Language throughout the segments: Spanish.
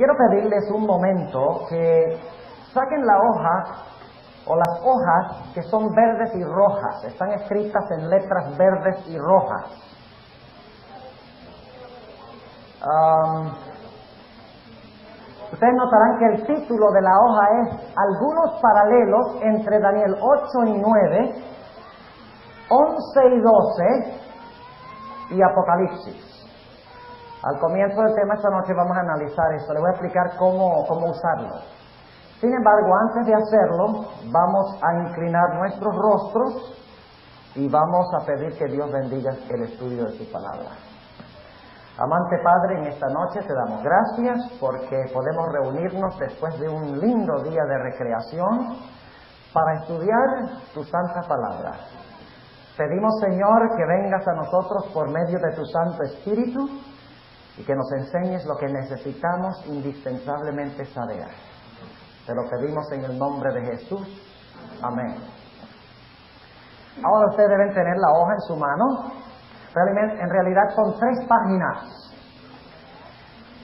Quiero pedirles un momento que saquen la hoja o las hojas que son verdes y rojas. Están escritas en letras verdes y rojas. Ustedes notarán que el título de la hoja es Algunos paralelos entre Daniel 8 y 9, 11 y 12 y Apocalipsis. Al comienzo del tema esta noche vamos a analizar esto. Les voy a explicar cómo usarlo. Sin embargo, antes de hacerlo, vamos a inclinar nuestros rostros y vamos a pedir que Dios bendiga el estudio de su palabra. Amante Padre, en esta noche te damos gracias porque podemos reunirnos después de un lindo día de recreación para estudiar tu santa palabra. Pedimos, Señor, que vengas a nosotros por medio de tu Santo Espíritu y que nos enseñes lo que necesitamos indispensablemente saber. Te lo pedimos en el nombre de Jesús. Amén. Ahora ustedes deben tener la hoja en su mano. En realidad son 3 páginas.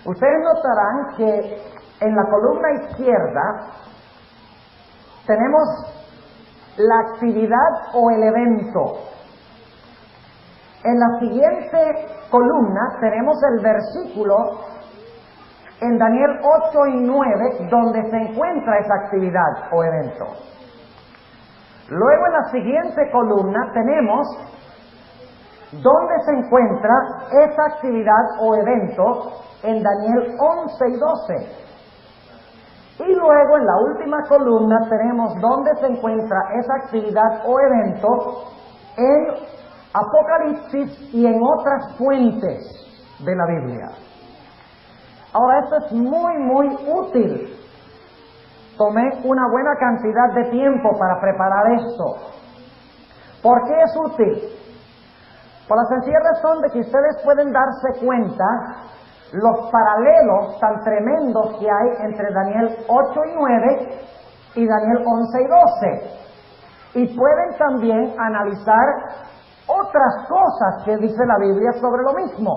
Ustedes notarán que en la columna izquierda tenemos la actividad o el evento. En la siguiente columna tenemos el versículo en Daniel 8 y 9 donde se encuentra esa actividad o evento. Luego en la siguiente columna tenemos donde se encuentra esa actividad o evento en Daniel 11 y 12. Y luego en la última columna tenemos donde se encuentra esa actividad o evento en Apocalipsis y en otras fuentes de la Biblia. Ahora, esto es muy útil. Tomé una buena cantidad de tiempo para preparar esto. ¿Por qué es útil? Por la sencilla razón de que ustedes pueden darse cuenta los paralelos tan tremendos que hay entre Daniel 8 y 9 y Daniel 11 y 12. Y pueden también analizar otras cosas que dice la Biblia sobre lo mismo.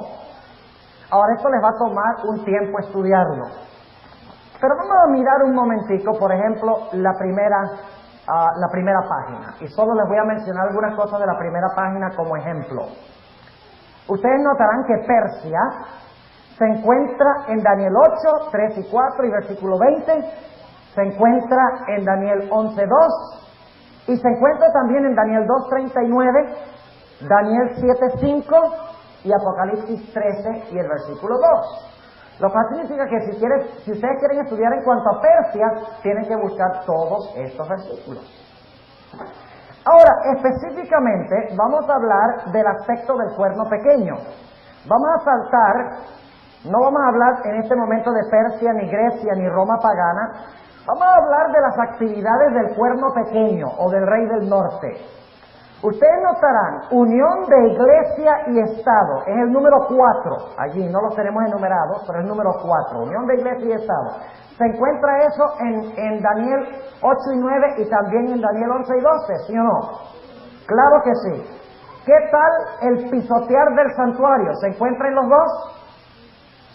Ahora, esto les va a tomar un tiempo estudiarlo. Pero vamos a mirar un momentico, por ejemplo, la primera página. Y solo les voy a mencionar algunas cosas de la primera página como ejemplo. Ustedes notarán que Persia se encuentra en Daniel 8, 3 y 4 y versículo 20. Se encuentra en Daniel 11, 2. Y se encuentra también en Daniel 2, 39. Daniel 7:5 y Apocalipsis 13 y el versículo 2. Lo cual significa que si ustedes quieren estudiar en cuanto a Persia, tienen que buscar todos estos versículos. Ahora, específicamente, vamos a hablar del aspecto del cuerno pequeño. Vamos a saltar, no vamos a hablar en este momento de Persia, ni Grecia, ni Roma pagana. Vamos a hablar de las actividades del cuerno pequeño o del rey del norte. Ustedes notarán, unión de iglesia y Estado, es el número 4, allí no los tenemos enumerados, pero es el número 4, unión de iglesia y Estado. Se encuentra eso en Daniel 8 y 9 y también en Daniel 11 y 12, ¿sí o no? Claro que sí. ¿Qué tal el pisotear del santuario? ¿Se encuentra en los dos?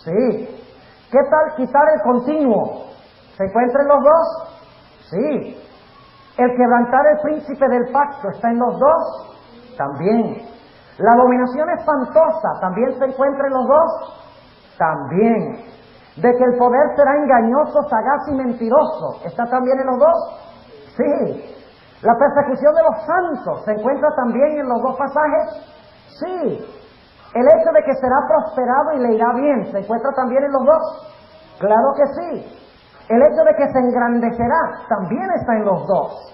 Sí. ¿Qué tal quitar el continuo? ¿Se encuentra en los dos? Sí. ¿El quebrantar el príncipe del pacto está en los dos? También. ¿La abominación espantosa también se encuentra en los dos? También. ¿De que el poder será engañoso, sagaz y mentiroso está también en los dos? Sí. ¿La persecución de los santos se encuentra también en los dos pasajes? Sí. ¿El hecho de que será prosperado y le irá bien se encuentra también en los dos? Claro que sí. El hecho de que se engrandecerá también está en los dos.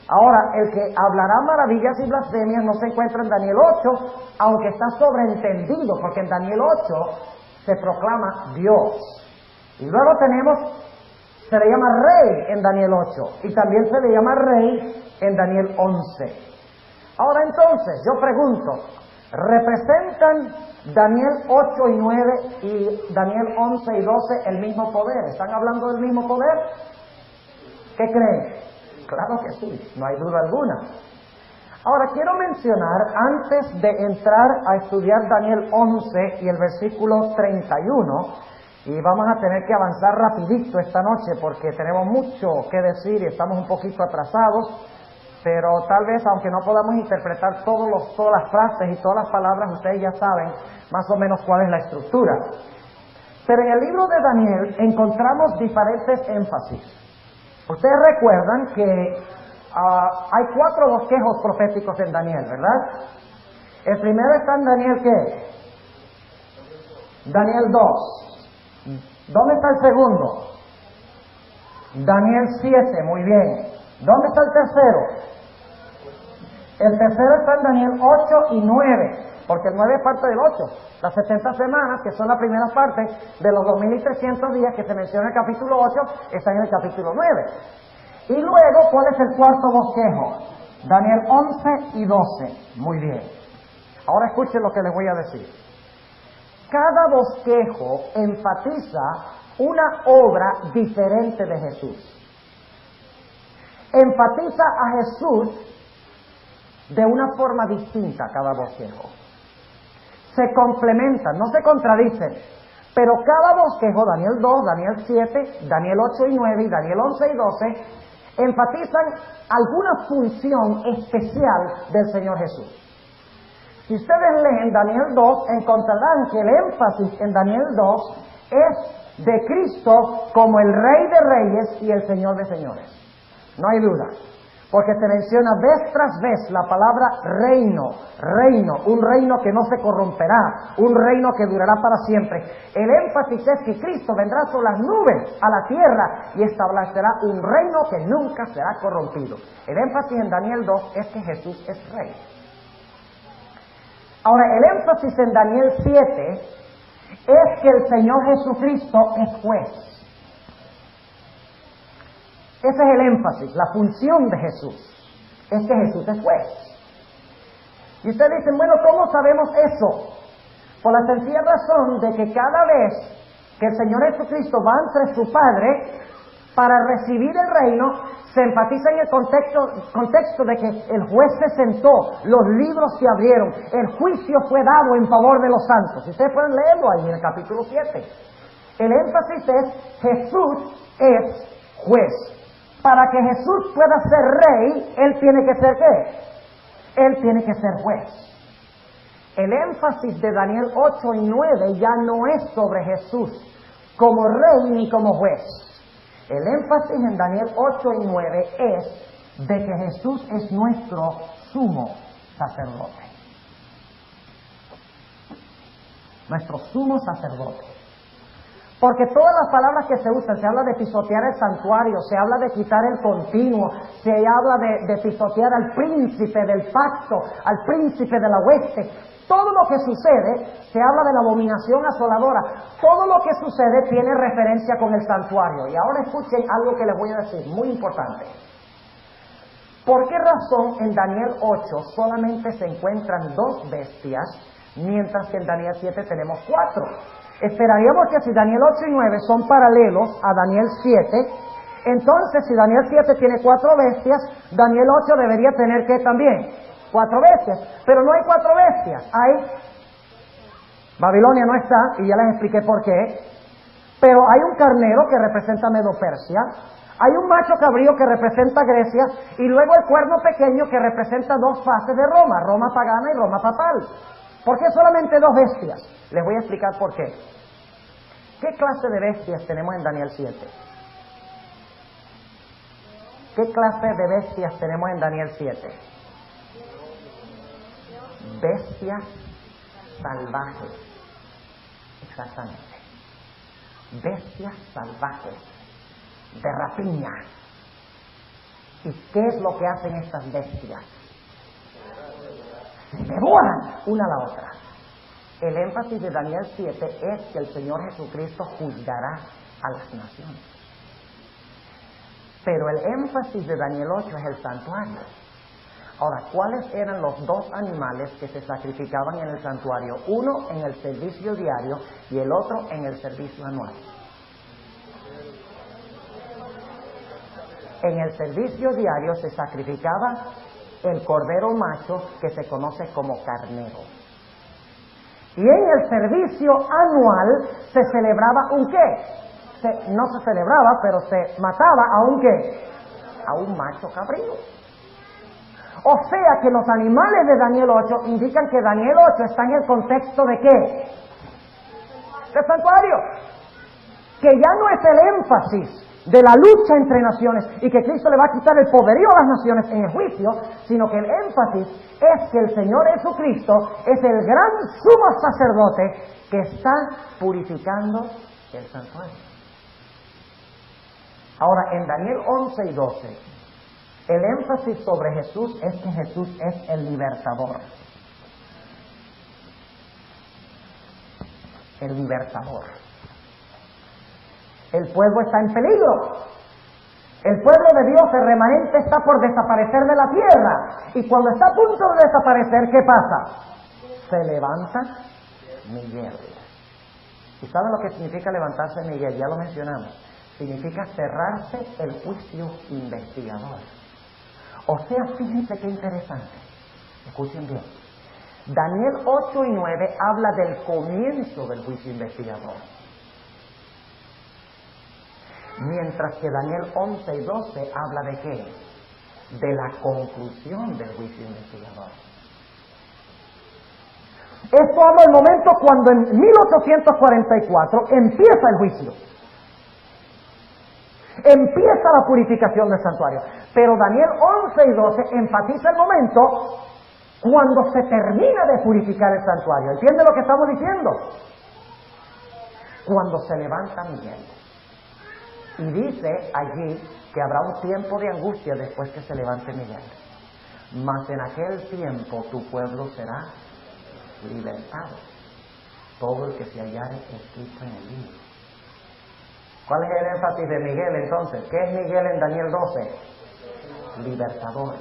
Ahora, el que hablará maravillas y blasfemias no se encuentra en Daniel 8, aunque está sobreentendido, porque en Daniel 8 se proclama Dios. Y luego se le llama rey en Daniel 8, y también se le llama rey en Daniel 11. Ahora entonces, yo pregunto, ¿representan Daniel 8 y 9 y Daniel 11 y 12 el mismo poder? ¿Están hablando del mismo poder? ¿Qué creen? Claro que sí, no hay duda alguna. Ahora quiero mencionar, antes de entrar a estudiar Daniel 11 y el versículo 31, Y vamos a tener que avanzar rapidito esta noche porque tenemos mucho que decir y estamos un poquito atrasados, pero tal vez aunque no podamos interpretar todas las frases y todas las palabras, ustedes ya saben más o menos cuál es la estructura. Pero en el libro de Daniel encontramos diferentes énfasis. Ustedes recuerdan que hay 4 bosquejos proféticos en Daniel, ¿verdad? El primero está en Daniel, ¿qué? Daniel 2. ¿Dónde está el segundo? Daniel 7, muy bien. ¿Dónde está el tercero? El tercero está en Daniel 8 y 9, porque el 9 es parte del 8. Las 70 semanas, que son la primera parte de los 2300 días que se menciona en el capítulo 8, están en el capítulo 9. Y luego, ¿cuál es el cuarto bosquejo? Daniel 11 y 12. Muy bien. Ahora escuchen lo que les voy a decir. Cada bosquejo enfatiza una obra diferente de Jesús. Enfatiza a Jesús de una forma distinta cada bosquejo. Se complementan, no se contradicen, pero cada bosquejo, Daniel 2, Daniel 7, Daniel 8 y 9 y Daniel 11 y 12, enfatizan alguna función especial del Señor Jesús. Si ustedes leen Daniel 2, encontrarán que el énfasis en Daniel 2 es de Cristo como el Rey de Reyes y el Señor de Señores. No hay duda, porque se menciona vez tras vez la palabra reino, un reino que no se corromperá, un reino que durará para siempre. El énfasis es que Cristo vendrá sobre las nubes a la tierra y establecerá un reino que nunca será corrompido. El énfasis en Daniel 2 es que Jesús es Rey. Ahora, el énfasis en Daniel 7 es que el Señor Jesucristo es juez. Ese es el énfasis, la función de Jesús, es que Jesús es juez. Y ustedes dicen, bueno, ¿cómo sabemos eso? Por la sencilla razón de que cada vez que el Señor Jesucristo va ante su Padre para recibir el reino, se enfatiza en el contexto de que el juez se sentó, los libros se abrieron, el juicio fue dado en favor de los santos. Ustedes pueden leerlo ahí en el capítulo 7. El énfasis es, Jesús es juez. Para que Jesús pueda ser rey, Él tiene que ser ¿qué? Él tiene que ser juez. El énfasis de Daniel 8 y 9 ya no es sobre Jesús como rey ni como juez. El énfasis en Daniel 8 y 9 es de que Jesús es nuestro sumo sacerdote. Nuestro sumo sacerdote. Porque todas las palabras que se usan, se habla de pisotear el santuario, se habla de quitar el continuo, se habla de pisotear al príncipe del pacto, al príncipe de la hueste. Todo lo que sucede, se habla de la abominación asoladora. Todo lo que sucede tiene referencia con el santuario. Y ahora escuchen algo que les voy a decir, muy importante. ¿Por qué razón en Daniel 8 solamente se encuentran 2 bestias, mientras que en Daniel 7 tenemos 4? Esperaríamos que si Daniel 8 y 9 son paralelos a Daniel 7, entonces si Daniel 7 tiene 4 bestias, Daniel 8 debería tener ¿qué también? 4 bestias. Pero no hay 4 bestias. Babilonia no está, y ya les expliqué por qué. Pero hay un carnero que representa Medo-Persia, hay un macho cabrío que representa Grecia, y luego el cuerno pequeño que representa 2 fases de Roma, Roma pagana y Roma papal. ¿Por qué solamente 2 bestias? Les voy a explicar por qué. ¿Qué clase de bestias tenemos en Daniel 7? ¿Qué clase de bestias tenemos en Daniel 7? Bestias salvajes. Exactamente. Bestias salvajes. De rapiña. ¿Y qué es lo que hacen estas bestias? Se devoran una a la otra. El énfasis de Daniel 7 es que el Señor Jesucristo juzgará a las naciones. Pero el énfasis de Daniel 8 es el santuario. Ahora, ¿cuáles eran los 2 animales que se sacrificaban en el santuario? Uno en el servicio diario y el otro en el servicio anual. En el servicio diario se sacrificaba el cordero macho que se conoce como carnero. Y en el servicio anual se celebraba un qué. No se celebraba, pero se mataba a un qué. A un macho cabrío. O sea que los animales de Daniel 8 indican que Daniel 8 está en el contexto de qué. De santuario. Que ya no es el énfasis de la lucha entre naciones y que Cristo le va a quitar el poderío a las naciones en el juicio, sino que el énfasis es que el Señor Jesucristo es el gran sumo sacerdote que está purificando el santuario. Ahora, en Daniel 11 y 12, el énfasis sobre Jesús es que Jesús es el libertador. El libertador. El pueblo está en peligro. El pueblo de Dios, el remanente, está por desaparecer de la tierra. Y cuando está a punto de desaparecer, ¿qué pasa? Se levanta Miguel. ¿Y saben lo que significa levantarse Miguel? Ya lo mencionamos. Significa cerrarse el juicio investigador. O sea, fíjense qué interesante. Escuchen bien. Daniel 8 y 9 habla del comienzo del juicio investigador. Mientras que Daniel 11 y 12 habla de qué? De la conclusión del juicio investigador. Esto habla del momento cuando en 1844 empieza el juicio. Empieza la purificación del santuario. Pero Daniel 11 y 12 enfatiza el momento cuando se termina de purificar el santuario. ¿Entiende lo que estamos diciendo? Cuando se levanta Miguel. Y dice allí que habrá un tiempo de angustia después que se levante Miguel. Mas en aquel tiempo tu pueblo será libertado. Todo el que se hallare escrito en el libro. ¿Cuál es el énfasis de Miguel entonces? ¿Qué es Miguel en Daniel 12? Libertador.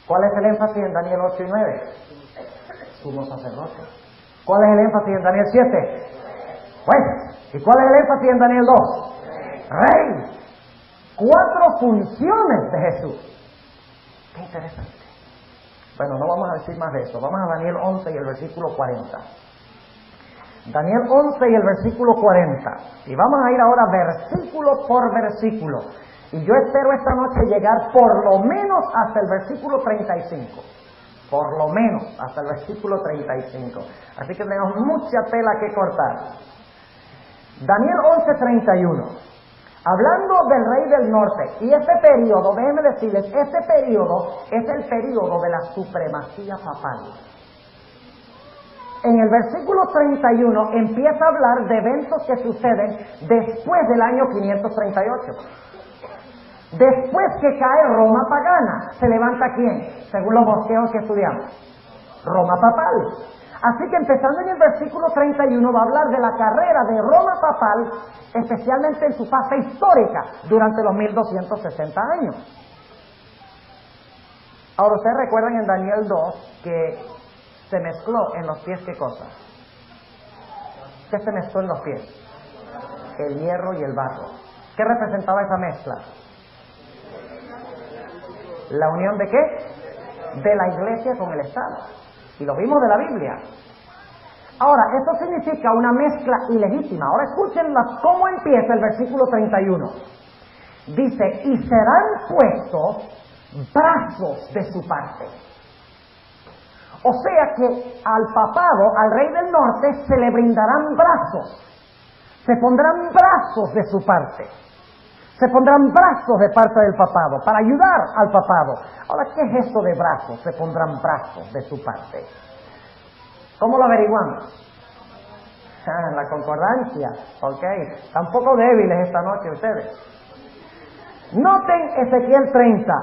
¿Cuál es el énfasis en Daniel 8 y 9? Sumo sacerdote. ¿Cuál es el énfasis en Daniel 7? Juez. ¿Y cuál es el énfasis en Daniel 2? Rey. 4 funciones de Jesús. Qué interesante. Bueno, no vamos a decir más de eso. Vamos a Daniel 11 y el versículo 40. Daniel 11 y el versículo 40. Y vamos a ir ahora versículo por versículo. Y yo espero esta noche llegar por lo menos hasta el versículo 35. Por lo menos hasta el versículo 35. Así que tenemos mucha tela que cortar. Daniel 11:31. Hablando del rey del norte. Y este periodo, déjenme decirles, este periodo es el periodo de la supremacía papal. En el versículo 31 empieza a hablar de eventos que suceden después del año 538. Después que cae Roma pagana, ¿se levanta quién? Según los bosquejos que estudiamos. Roma papal. Así que empezando en el versículo 31 va a hablar de la carrera de Roma papal, especialmente en su fase histórica, durante los 1260 años. Ahora, ustedes recuerdan en Daniel 2 que se mezcló en los pies, ¿qué cosa? ¿Qué se mezcló en los pies? El hierro y el barro. ¿Qué representaba esa mezcla? ¿La unión de qué? De la iglesia con el Estado. Y lo vimos de la Biblia. Ahora, esto significa una mezcla ilegítima. Ahora escuchen cómo empieza el versículo 31. Dice, y serán puestos brazos de su parte. O sea que al papado, al rey del norte, se le brindarán brazos. Se pondrán brazos de su parte. Se pondrán brazos de parte del papado para ayudar al papado. Ahora, ¿qué es eso de brazos? Se pondrán brazos de su parte. ¿Cómo lo averiguamos? La concordancia. Ok. Están un poco débiles esta noche ustedes. Noten Ezequiel 30.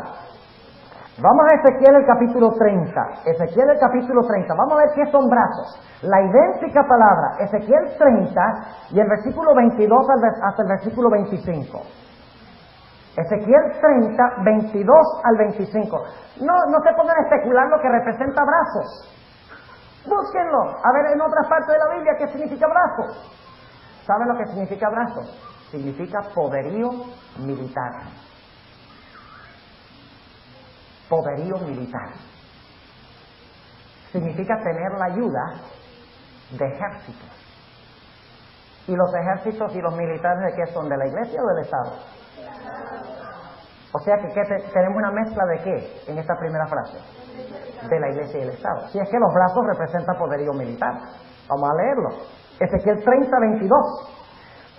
Vamos a Ezequiel el capítulo 30. Ezequiel el capítulo 30. Vamos a ver qué son brazos. La idéntica palabra. Ezequiel 30 y el versículo 22 hasta el versículo 25. Ezequiel 30, 22 al 25. No se pongan a especular lo que representa brazos. Búsquenlo. A ver en otras partes de la Biblia qué significa brazos. ¿Saben lo que significa brazos? Significa poderío militar. Poderío militar. Significa tener la ayuda de ejércitos. ¿Y los ejércitos y los militares de qué son? ¿De la iglesia o del Estado? O sea que tenemos una mezcla de qué en esta primera frase. De la iglesia y el Estado. Si es que los brazos representan poderío militar. Vamos a leerlo. Ezequiel 30:22.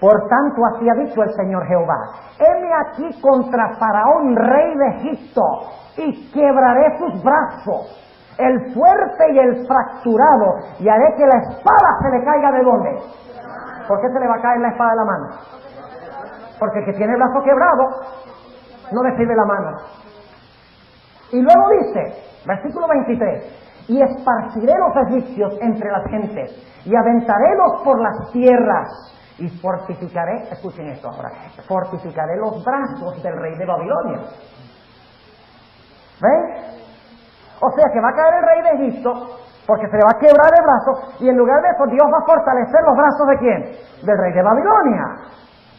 Por tanto así ha dicho el Señor Jehová: heme aquí contra Faraón, rey de Egipto, y quebraré sus brazos, el fuerte y el fracturado, y haré que la espada se le caiga ¿de dónde? ¿Por qué se le va a caer la espada de la mano? Porque el que tiene el brazo quebrado no le sirve la mano. Y luego dice, versículo 23: y esparciré los egipcios entre las gentes, y aventarélos por las tierras, y fortificaré, escuchen esto ahora, fortificaré los brazos del rey de Babilonia. ¿Ven? O sea que va a caer el rey de Egipto, porque se le va a quebrar el brazo, y en lugar de eso Dios va a fortalecer los brazos ¿de quién? Del rey de Babilonia.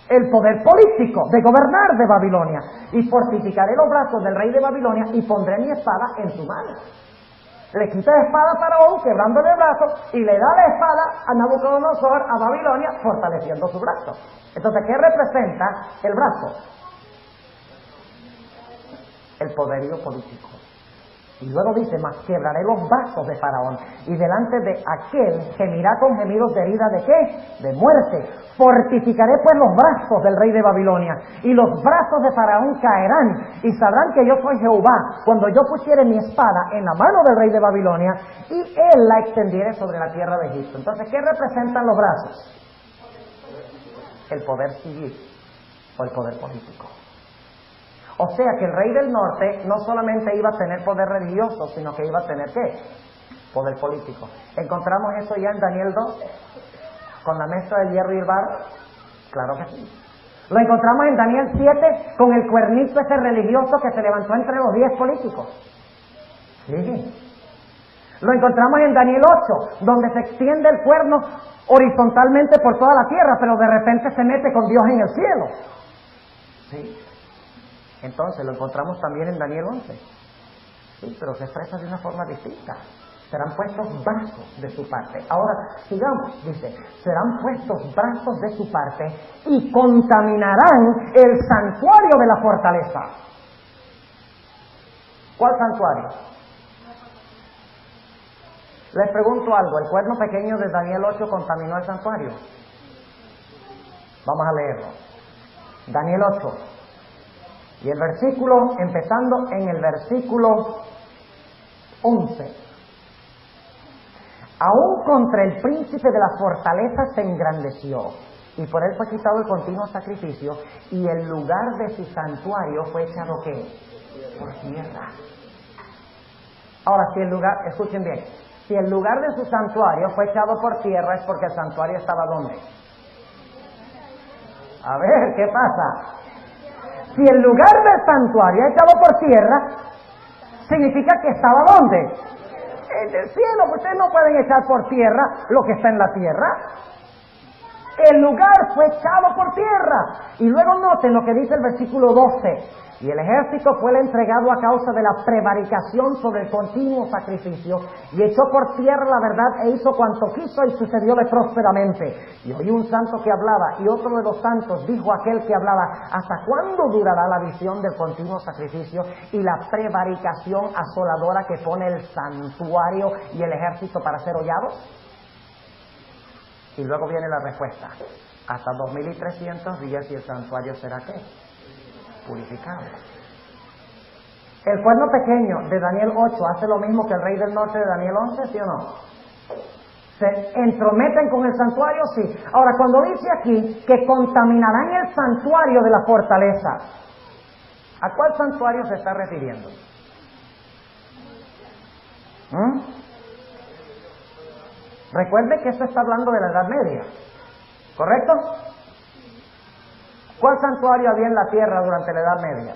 El poder político de gobernar de Babilonia. Y fortificaré los brazos del rey de Babilonia y pondré mi espada en su mano. Le quita la espada a Faraón, quebrándole el brazo, y le da la espada a Nabucodonosor, a Babilonia, fortaleciendo su brazo. Entonces, ¿qué representa el brazo? El poderío político. Y luego dice, mas quebraré los brazos de Faraón, y delante de aquel gemirá con gemidos de herida ¿de qué? De muerte. Fortificaré pues los brazos del rey de Babilonia, y los brazos de Faraón caerán, y sabrán que yo soy Jehová, cuando yo pusiere mi espada en la mano del rey de Babilonia, y él la extendiere sobre la tierra de Egipto. Entonces, ¿qué representan los brazos? El poder civil, o el poder político. O sea que el rey del norte no solamente iba a tener poder religioso, sino que iba a tener ¿qué? Poder político. ¿Encontramos eso ya en Daniel 2? ¿Con la mezcla del hierro y el barro? Claro que sí. Lo encontramos en Daniel 7 con el cuernito ese religioso que se levantó entre los 10 políticos. Sí. Lo encontramos en Daniel 8, donde se extiende el cuerno horizontalmente por toda la tierra, pero de repente se mete con Dios en el cielo. Sí. Entonces lo encontramos también en Daniel 11. Sí, pero se expresa de una forma distinta. Serán puestos brazos de su parte. Ahora, sigamos, dice, serán puestos brazos de su parte y contaminarán el santuario de la fortaleza. ¿Cuál santuario? Les pregunto algo, ¿el cuerno pequeño de Daniel 8 contaminó el santuario? Vamos a leerlo. Daniel 8. Y el versículo, empezando en el versículo 11. Aún contra el príncipe de la fortaleza se engrandeció, y por él fue quitado el continuo sacrificio, y el lugar de su santuario fue echado ¿qué? Por tierra. Ahora, si el lugar, escuchen bien, si el lugar de su santuario fue echado por tierra, es porque el santuario estaba ¿dónde? A ver, ¿qué pasa? Si el lugar del santuario es echado por tierra, significa que estaba ¿dónde? En el cielo. Ustedes no pueden echar por tierra lo que está en la tierra. El lugar fue echado por tierra. Y luego noten lo que dice el versículo 12. Y el ejército fue entregado a causa de la prevaricación sobre el continuo sacrificio, y echó por tierra la verdad e hizo cuanto quiso, y sucedióle prósperamente. Y oí un santo que hablaba, y otro de los santos dijo a aquel que hablaba: ¿hasta cuándo durará la visión del continuo sacrificio y la prevaricación asoladora que pone el santuario y el ejército para ser hollados? Y luego viene la respuesta: hasta 2300 días, y el santuario será ¿qué? Purificado. El cuerno pequeño de Daniel 8 hace lo mismo que el rey del norte de Daniel 11, ¿sí o no? ¿Se entrometen con el santuario? Sí. Ahora, cuando dice aquí que contaminarán el santuario de la fortaleza, ¿a cuál santuario se está refiriendo? Recuerde que esto está hablando de la Edad Media, ¿correcto? ¿Cuál santuario había en la tierra durante la Edad Media?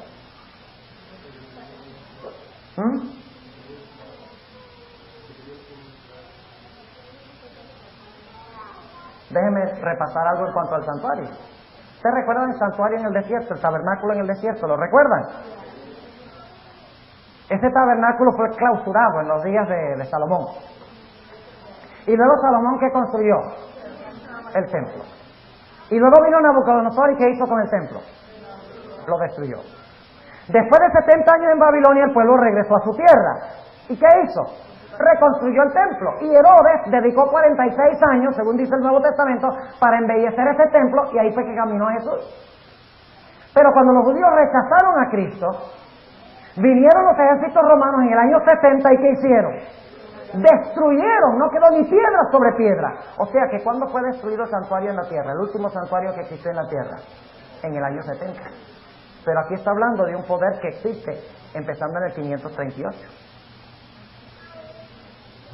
Déjenme repasar algo en cuanto al santuario. ¿Ustedes recuerdan el santuario en el desierto, el tabernáculo en el desierto? ¿Lo recuerdan? Ese tabernáculo fue clausurado en los días de Salomón. Y luego Salomón, ¿qué construyó? El templo. Y luego vino Nabucodonosor, ¿y qué hizo con el templo? Lo destruyó. Después de 70 años en Babilonia, el pueblo regresó a su tierra. ¿Y qué hizo? Reconstruyó el templo. Y Herodes dedicó 46 años, según dice el Nuevo Testamento, para embellecer ese templo, y ahí fue que caminó Jesús. Pero cuando los judíos rechazaron a Cristo, vinieron los ejércitos romanos en el año 70, ¿y qué hicieron? Destruyeron, no quedó ni piedra sobre piedra. O sea que ¿cuándo fue destruido el santuario en la tierra? El último santuario que existió en la tierra, en el año 70. Pero aquí está hablando de un poder que existe empezando en el 538.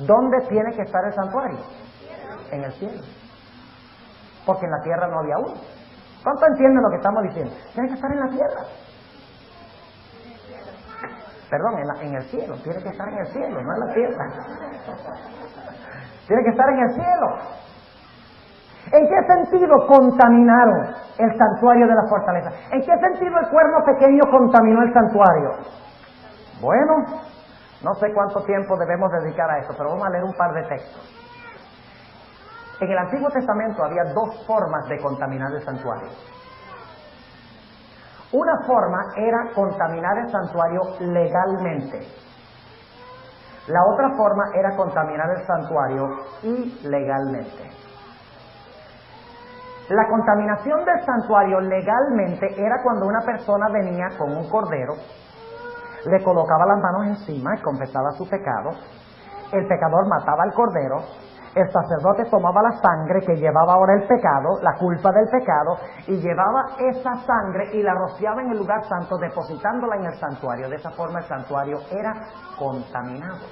¿Dónde tiene que estar el santuario? En el cielo. Porque en la tierra no había uno. ¿Cuánto entienden lo que estamos diciendo? Tiene que estar en la tierra. Perdón, en el cielo. Tiene que estar en el cielo, no en la tierra. Tiene que estar en el cielo. ¿En qué sentido contaminaron el santuario de la fortaleza? ¿En qué sentido el cuerno pequeño contaminó el santuario? Bueno, no sé cuánto tiempo debemos dedicar a esto, pero vamos a leer un par de textos. En el Antiguo Testamento había dos formas de contaminar el santuario. Una forma era contaminar el santuario legalmente. La otra forma era contaminar el santuario ilegalmente. La contaminación del santuario legalmente era cuando una persona venía con un cordero, le colocaba las manos encima y confesaba su pecado, el pecador mataba al cordero, el sacerdote tomaba la sangre que llevaba ahora el pecado, la culpa del pecado, y llevaba esa sangre y la rociaba en el lugar santo, depositándola en el santuario. De esa forma el santuario era contaminado.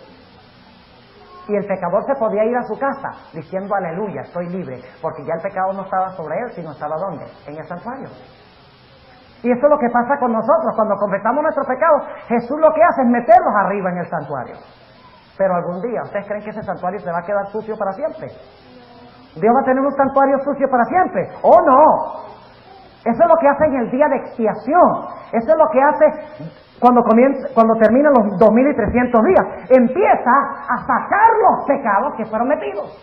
Y el pecador se podía ir a su casa diciendo aleluya, estoy libre, porque ya el pecado no estaba sobre él, sino estaba ¿dónde? En el santuario. Y eso es lo que pasa con nosotros, cuando confesamos nuestros pecados, Jesús lo que hace es meterlos arriba en el santuario. Pero algún día, ¿ustedes creen que ese santuario se va a quedar sucio para siempre? ¿Dios va a tener un santuario sucio para siempre? ¡Oh, no! Eso es lo que hace en el día de expiación. Eso es lo que hace cuando terminan los 2300 días. Empieza a sacar los pecados que fueron metidos.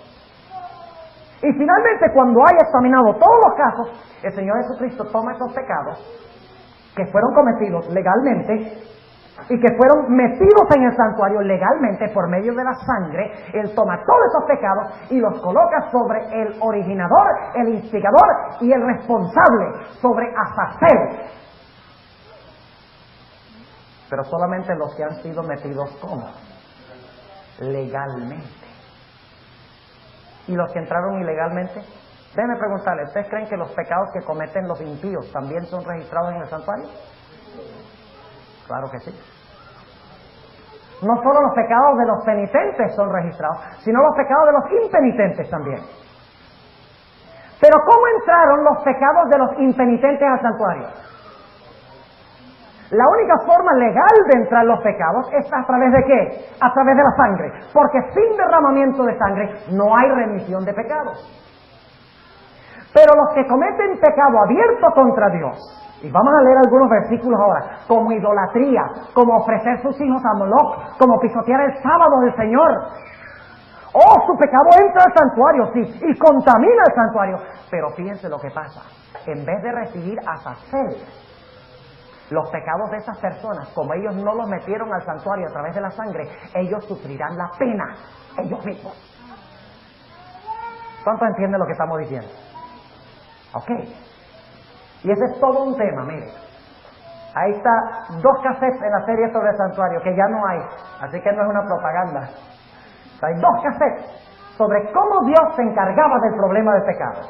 Y finalmente, cuando haya examinado todos los casos, el Señor Jesucristo toma esos pecados que fueron cometidos legalmente y que fueron metidos en el santuario legalmente por medio de la sangre. Él toma todos esos pecados y los coloca sobre el originador, el instigador y el responsable, sobre Azazel. Pero solamente los que han sido metidos como legalmente. ¿Y los que entraron ilegalmente? Déjenme preguntarles, ¿ustedes creen que los pecados que cometen los impíos también son registrados en el santuario? Claro que sí. No solo los pecados de los penitentes son registrados, sino los pecados de los impenitentes también. Pero ¿cómo entraron los pecados de los impenitentes al santuario? La única forma legal de entrar los pecados es a través de ¿qué? A través de la sangre. Porque sin derramamiento de sangre no hay remisión de pecados. Pero los que cometen pecado abierto contra Dios, y vamos a leer algunos versículos ahora, como idolatría, como ofrecer sus hijos a Moloch, como pisotear el sábado del Señor. Oh, su pecado entra al santuario, sí, y contamina el santuario. Pero fíjense lo que pasa. En vez de recibir Azazel, los pecados de esas personas, como ellos no los metieron al santuario a través de la sangre, ellos sufrirán la pena, ellos mismos. ¿Cuántos entienden lo que estamos diciendo? Ok. Y ese es todo un tema, mire. Ahí está 2 cassettes en la serie sobre el santuario, que ya no hay, así que no es una propaganda. Hay 2 cassettes sobre cómo Dios se encargaba del problema del pecado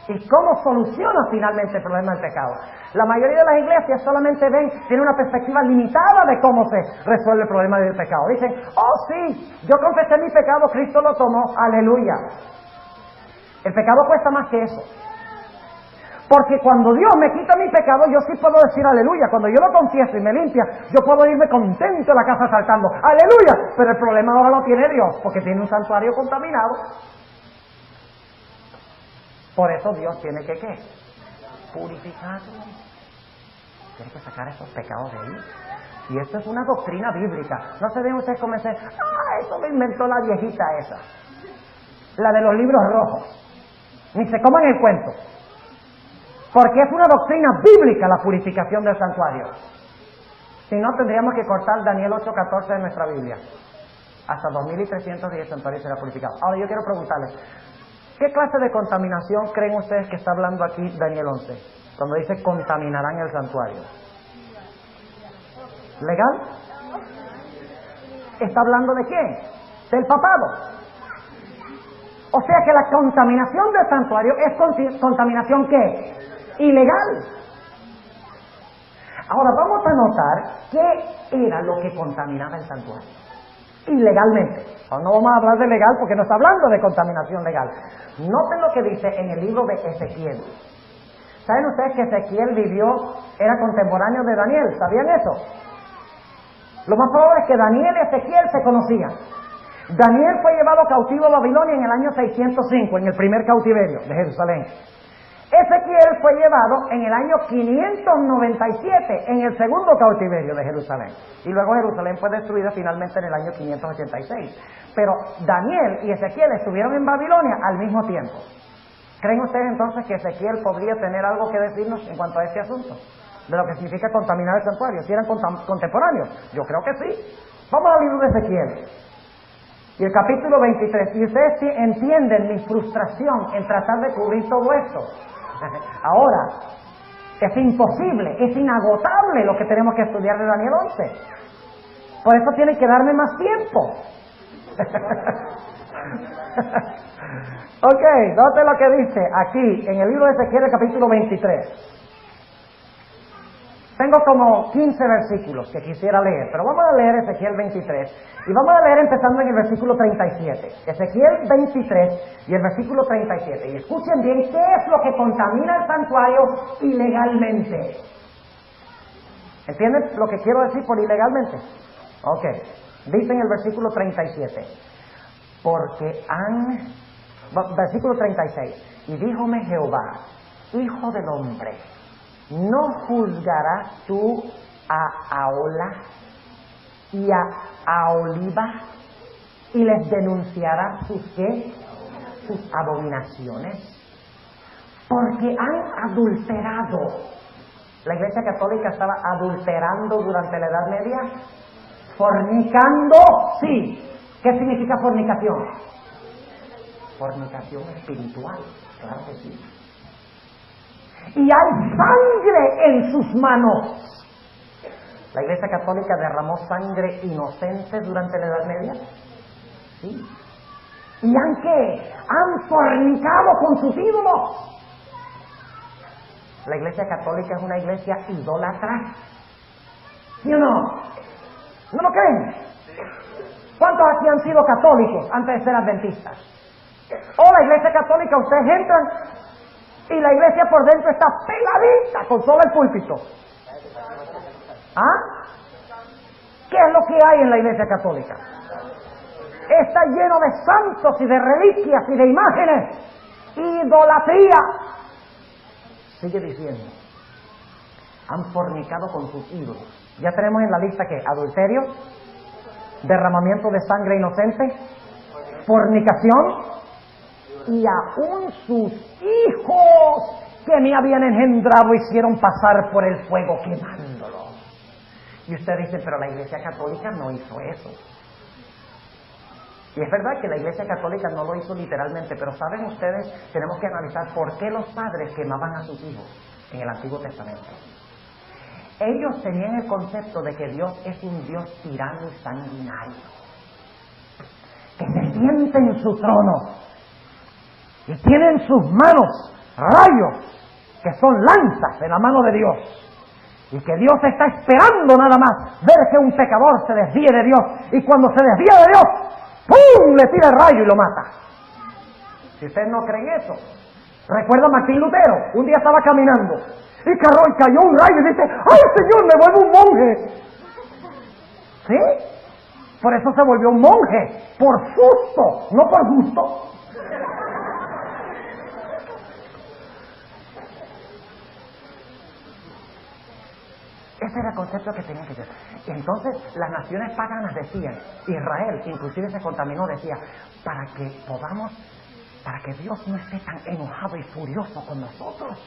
y cómo soluciona finalmente el problema del pecado. La mayoría de las iglesias solamente tienen una perspectiva limitada de cómo se resuelve el problema del pecado. Dicen, oh sí, yo confesé mi pecado, Cristo lo tomó, aleluya. El pecado cuesta más que eso. Porque cuando Dios me quita mi pecado, yo sí puedo decir aleluya. Cuando yo lo confieso y me limpia, yo puedo irme contento a la casa saltando, aleluya. Pero el problema ahora lo tiene Dios, porque tiene un santuario contaminado. Por eso Dios tiene que ¿qué? Purificarlo. Tiene que sacar esos pecados de ahí. Y esto es una doctrina bíblica. No se den ustedes convencer, eso lo inventó la viejita esa. la de los libros rojos. Ni se coman el cuento. Porque es una doctrina bíblica la purificación del santuario. Si no, tendríamos que cortar Daniel 8:14 de nuestra Biblia. Hasta 2310 santuarios será purificado. Ahora yo quiero preguntarles, ¿qué clase de contaminación creen ustedes que está hablando aquí Daniel 11? Cuando dice contaminarán el santuario. ¿Legal? ¿Está hablando de quién? Del papado. O sea que la contaminación del santuario es contaminación ¿qué? Ilegal. Ahora vamos a notar qué era lo que contaminaba el santuario. Ilegalmente. Ahora no vamos a hablar de legal porque no está hablando de contaminación legal. Noten lo que dice en el libro de Ezequiel. ¿Saben ustedes que Ezequiel era contemporáneo de Daniel? ¿Sabían eso? Lo más probable es que Daniel y Ezequiel se conocían. Daniel fue llevado cautivo a Babilonia en el año 605, en el primer cautiverio de Jerusalén. Ezequiel fue llevado en el año 597, en el segundo cautiverio de Jerusalén. Y luego Jerusalén fue destruida finalmente en el año 586. Pero Daniel y Ezequiel estuvieron en Babilonia al mismo tiempo. ¿Creen ustedes entonces que Ezequiel podría tener algo que decirnos en cuanto a este asunto? De lo que significa contaminar el santuario. ¿Si eran contemporáneos? Yo creo que sí. Vamos al libro de Ezequiel. Y el capítulo 23. Y ustedes entienden mi frustración en tratar de cubrir todo esto. Ahora, es imposible, es inagotable lo que tenemos que estudiar de Daniel 11. Por eso tienen que darme más tiempo. Ok, note lo que dice aquí en el libro de Ezequiel, capítulo 23. Tengo como 15 versículos que quisiera leer, pero vamos a leer Ezequiel 23 y vamos a leer empezando en el versículo 37. Ezequiel 23 y el versículo 37. Y escuchen bien qué es lo que contamina el santuario ilegalmente. ¿Entienden lo que quiero decir por ilegalmente? Ok, dice en el versículo 37. Versículo 36. Y díjome Jehová, hijo del hombre, ¿no juzgarás tú a Ahola y a Aholiba y les denunciarás sus ¿qué? Sus abominaciones? Porque han adulterado. La Iglesia Católica estaba adulterando durante la Edad Media. Fornicando, sí. ¿Qué significa fornicación? Fornicación espiritual, claro que sí. Y hay sangre en sus manos. ¿La Iglesia Católica derramó sangre inocente durante la Edad Media? Sí. ¿Y han fornicado con sus ídolos? La Iglesia Católica es una iglesia idólatra. ¿Sí o no? ¿No lo creen? ¿Cuántos aquí han sido católicos antes de ser adventistas? La Iglesia Católica, ustedes entran y la iglesia por dentro está pegadita con solo el púlpito. ¿Ah? ¿Qué es lo que hay en la Iglesia Católica? Está lleno de santos y de reliquias y de imágenes. Idolatría. Sigue diciendo. Han fornicado con sus ídolos. Ya tenemos en la lista que adulterio, derramamiento de sangre inocente, fornicación, y aún sus hijos que me habían engendrado hicieron pasar por el fuego quemándolo. Y usted dice, pero la Iglesia Católica no hizo eso. Y es verdad que la Iglesia Católica no lo hizo literalmente, pero saben ustedes, tenemos que analizar por qué los padres quemaban a sus hijos en el Antiguo Testamento. Ellos tenían el concepto de que Dios es un Dios tirano y sanguinario, que se siente en su trono y tiene en sus manos rayos que son lanzas en la mano de Dios. Y que Dios está esperando nada más ver que un pecador se desvíe de Dios. Y cuando se desvía de Dios, ¡pum!, le tira el rayo y lo mata. Si ustedes no creen eso, recuerda a Martín Lutero. Un día estaba caminando y cayó un rayo y dice, ¡ay, Señor, me vuelvo un monje! ¿Sí? Por eso se volvió un monje. Por susto, no por gusto. Ese era el concepto que tenían que tener. Y entonces las naciones paganas decían, Israel inclusive se contaminó, decía, para que podamos para que Dios no esté tan enojado y furioso con nosotros,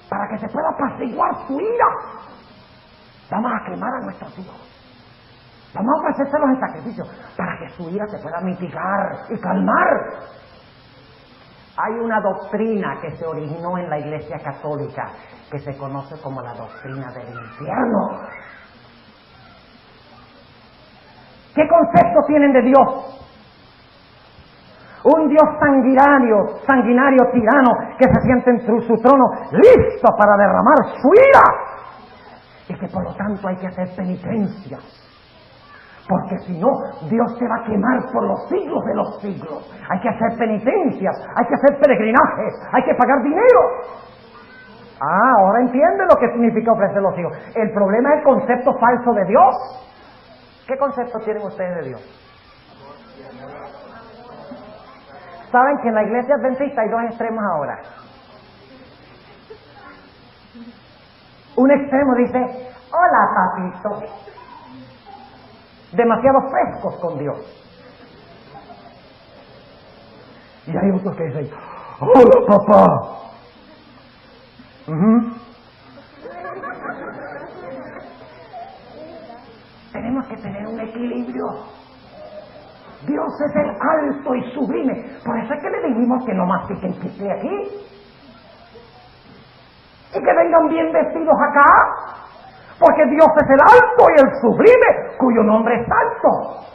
para que se pueda apaciguar su ira. Vamos a quemar a nuestros hijos, vamos a ofrecérselos en sacrificio, para que su ira se pueda mitigar y calmar. Hay una doctrina que se originó en la Iglesia Católica que se conoce como la doctrina del infierno. ¿Qué concepto tienen de Dios? Un Dios sanguinario, tirano, que se siente en su trono listo para derramar su ira, y que por lo tanto hay que hacer penitencias, porque si no, Dios se va a quemar por los siglos de los siglos. Hay que hacer penitencias, hay que hacer peregrinajes, hay que pagar dinero. Ahora entienden lo que significa ofrecer los hijos. El problema es el concepto falso de Dios. ¿Qué concepto tienen ustedes de Dios? Saben que en la iglesia adventista hay dos extremos ahora. Un extremo dice: hola papito, demasiado frescos con Dios. Y hay otros que dicen: hola papá. Tenemos que tener un equilibrio. Dios es el alto y sublime. Por eso es que le dijimos que no mastiquen chicle aquí, y que vengan bien vestidos acá, porque Dios es el alto y el sublime, cuyo nombre es alto.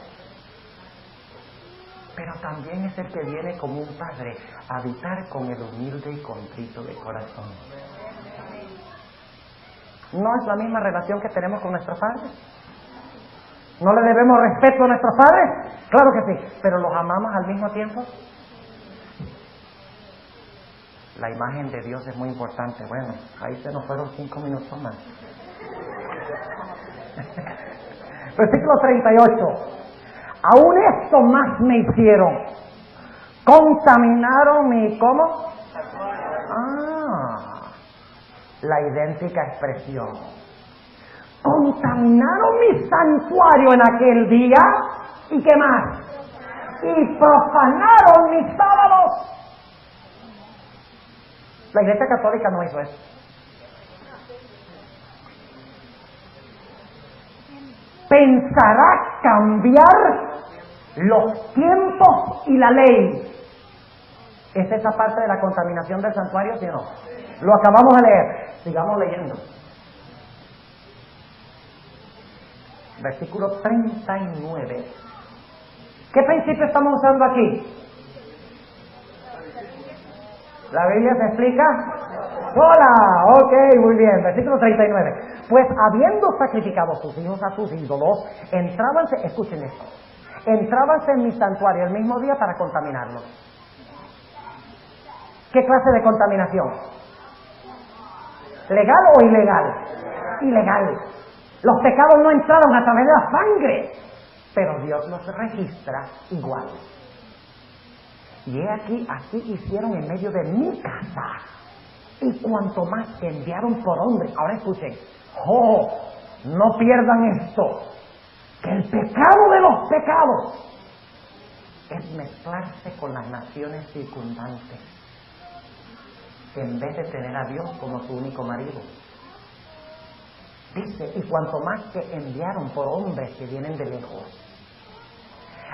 Pero también es el que viene como un padre a habitar con el humilde y contrito de corazón. ¿No es la misma relación que tenemos con nuestros padres? ¿No le debemos respeto a nuestros padres? Claro que sí, pero ¿los amamos al mismo tiempo? La imagen de Dios es muy importante. Bueno, ahí se nos fueron 5 minutos más. Versículo 38. Aún esto más me hicieron. Contaminaron mi... ¿Cómo? La idéntica expresión. Contaminaron mi santuario en aquel día. ¿Y qué más? Y profanaron mis sábados. La Iglesia Católica no hizo eso. Pensará cambiar los tiempos y la ley. ¿Es esa parte de la contaminación del santuario, sí o no? Lo acabamos de leer. Sigamos leyendo. Versículo 39. ¿Qué principio estamos usando aquí? ¿La Biblia se explica? ¡Hola! Ok, muy bien. Versículo 39. Pues habiendo sacrificado sus hijos a sus ídolos, entrábanse, escuchen esto, entrábanse en mi santuario el mismo día para contaminarlos. ¿Qué clase de contaminación? ¿Legal o ilegal? Ilegal. Los pecados no entraron a través de la sangre, pero Dios los registra igual. Y he aquí, así hicieron en medio de mi casa, y cuanto más que enviaron por hombre. Ahora escuchen, no pierdan esto, que el pecado de los pecados es mezclarse con las naciones circundantes, en vez de tener a Dios como su único marido. Dice, y cuanto más que enviaron por hombres que vienen de lejos,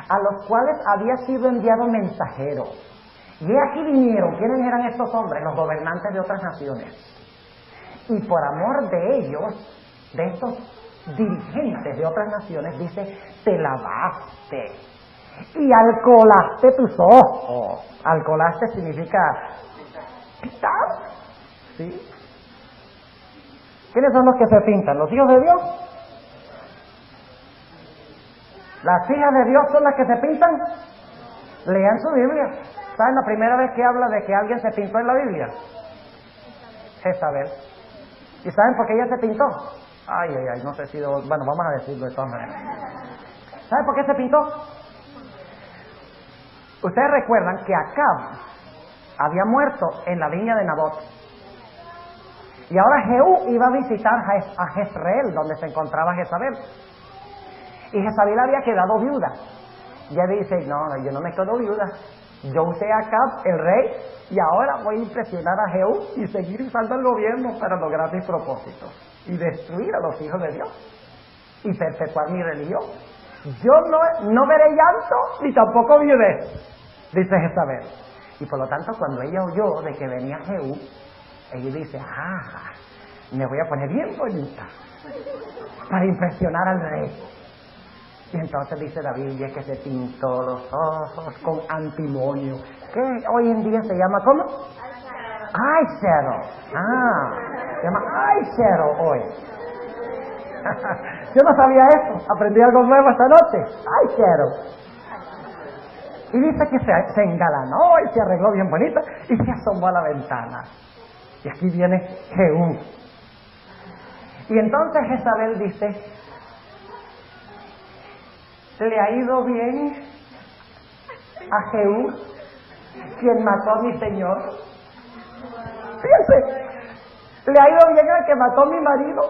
a los cuales había sido enviado mensajero. Y aquí vinieron. ¿Quiénes eran estos hombres? Los gobernantes de otras naciones. Y por amor de ellos, de estos dirigentes de otras naciones, dice, te lavaste y alcoholaste tus ojos. Alcoholaste significa pintar. ¿Sí? ¿Quiénes son los que se pintan? ¿Los hijos de Dios? ¿Las hijas de Dios son las que se pintan? Lean su Biblia. ¿Saben la primera vez que habla de que alguien se pintó en la Biblia? Jezabel. ¿Y saben por qué ella se pintó? Ay, no sé si... Bueno, vamos a decirlo de todas maneras. ¿Saben por qué se pintó? Ustedes recuerdan que Acab había muerto en la viña de Nabot. Y ahora Jehú iba a visitar a Jezreel, donde se encontraba Jezabel. Y Jezabel había quedado viuda. Ya dice, no, yo no me quedo viuda. Yo usé a Acab, el rey, y ahora voy a impresionar a Jehú y seguir usando el gobierno para lograr mis propósitos y destruir a los hijos de Dios y perpetuar mi religión. Yo no veré llanto ni tampoco viudez, dice Jezabel. Y por lo tanto, cuando ella oyó de que venía Jehú, ella dice, me voy a poner bien bonita para impresionar al rey. Y entonces dice la Biblia que se pintó los ojos con antimonio, que hoy en día se llama ¿cómo? Eyeshadow. Se llama eyeshadow hoy. Yo no sabía eso, aprendí algo nuevo esta noche. Eyeshadow. Y dice que se engalanó y se arregló bien bonita y se asomó a la ventana. Y aquí viene Jehú. Y entonces Jezabel dice, ¿le ha ido bien a Jehú, quien mató a mi señor? Fíjense, ¿le ha ido bien al que mató a mi marido?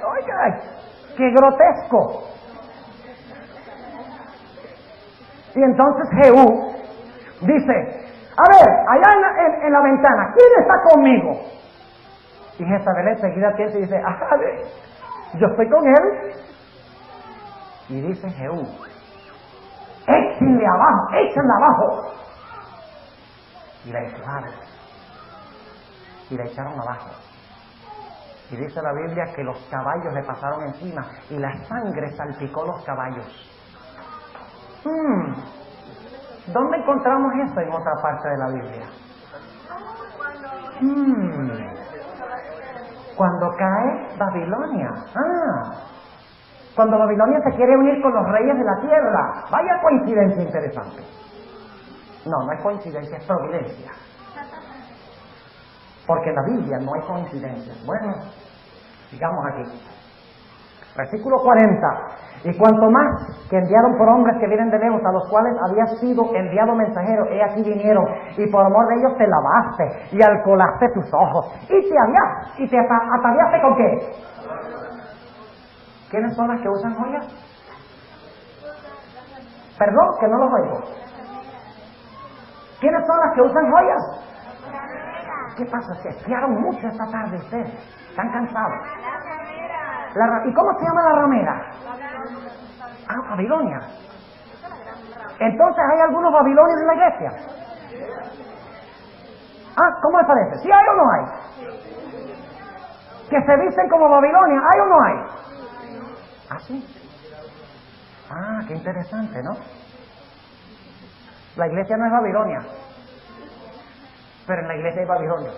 Oiga, qué grotesco. Y entonces Jehú dice, a ver, allá en la ventana, ¿quién está conmigo? Y Jezabel enseguida piensa y dice, yo estoy con él. Y dice Jehú, échenle abajo. Y la echaron. Y la echaron abajo. Y dice la Biblia que los caballos le pasaron encima y la sangre salpicó los caballos. ¿Dónde encontramos eso en otra parte de la Biblia? Cuando cae Babilonia. Cuando Babilonia se quiere unir con los reyes de la tierra. Vaya coincidencia interesante. No es coincidencia, es providencia. Porque en la Biblia no hay coincidencias. Bueno, sigamos aquí. Versículo 40. Y cuanto más que enviaron por hombres que vienen de lejos, a los cuales había sido enviado mensajero, he aquí vinieron, y por amor de ellos te lavaste, y alcoholaste tus ojos, y te ataviaste ¿con qué? ¿Quiénes son las que usan joyas? Perdón, que no los oigo. ¿Quiénes son las que usan joyas? ¿Qué pasa? Se esquiaron mucho esta tarde ustedes. Están cansados. ¿Y cómo se llama la ramera? Babilonia. Entonces, ¿hay algunos babilonios en la iglesia? ¿Cómo les parece? ¿Sí hay o no hay? ¿Que se visten como Babilonia? ¿Hay o no hay? ¿Sí? Qué interesante, ¿no? La iglesia no es Babilonia, pero en la iglesia hay Babilonia.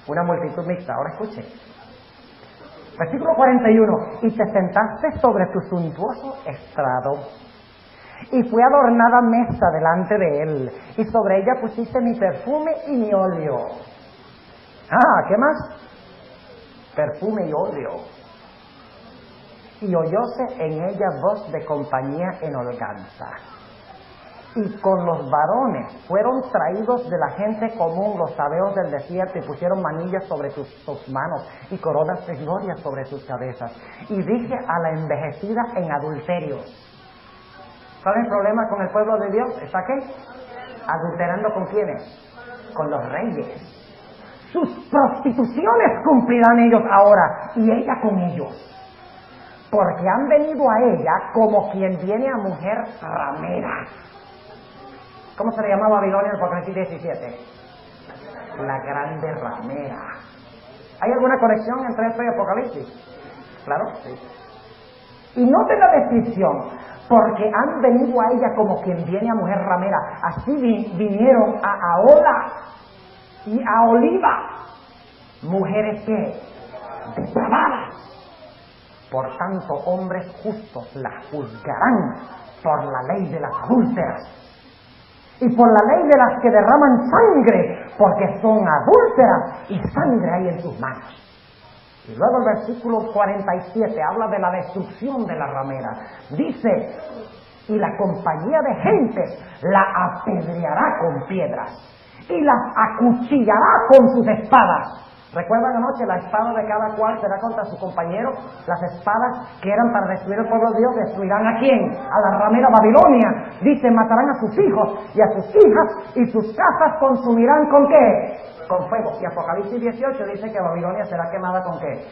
Una multitud mixta. Ahora escuchen. Versículo 41. Y te sentaste sobre tu suntuoso estrado, y fue adornada mesa delante de él, y sobre ella pusiste mi perfume y mi óleo. ¿Qué más? Perfume y óleo. Y oyóse en ella voz de compañía en holganza. Y con los varones fueron traídos de la gente común los sabeos del desierto, y pusieron manillas sobre sus manos y coronas de gloria sobre sus cabezas. Y dije a la envejecida en adulterio. ¿Cuál es el problema con el pueblo de Dios? ¿Está qué? ¿Adulterando con quiénes? Con los reyes. Sus prostituciones cumplirán ellos ahora, y ella con ellos. Porque han venido a ella como quien viene a mujer ramera. ¿Cómo se le llama Babilonia en Apocalipsis 17? La grande ramera. ¿Hay alguna conexión entre esto y Apocalipsis? Claro, sí. Y noten la descripción, porque han venido a ella como quien viene a mujer ramera. Así vinieron a Ahola y a Oliva, mujeres que depravadas. Por tanto, hombres justos las juzgarán por la ley de las adúlteras y por la ley de las que derraman sangre, porque son adúlteras y sangre hay en sus manos. Y luego el versículo 47 habla de la destrucción de la ramera. Dice, y la compañía de gentes la apedreará con piedras y las acuchillará con sus espadas. ¿Recuerdan anoche? La espada de cada cual será contra su compañero. Las espadas que eran para destruir el pueblo de Dios destruirán ¿a quién? A la ramera Babilonia. Dice, matarán a sus hijos y a sus hijas, y sus casas consumirán ¿con qué? Con fuego. Y Apocalipsis 18 dice que Babilonia será quemada ¿con qué?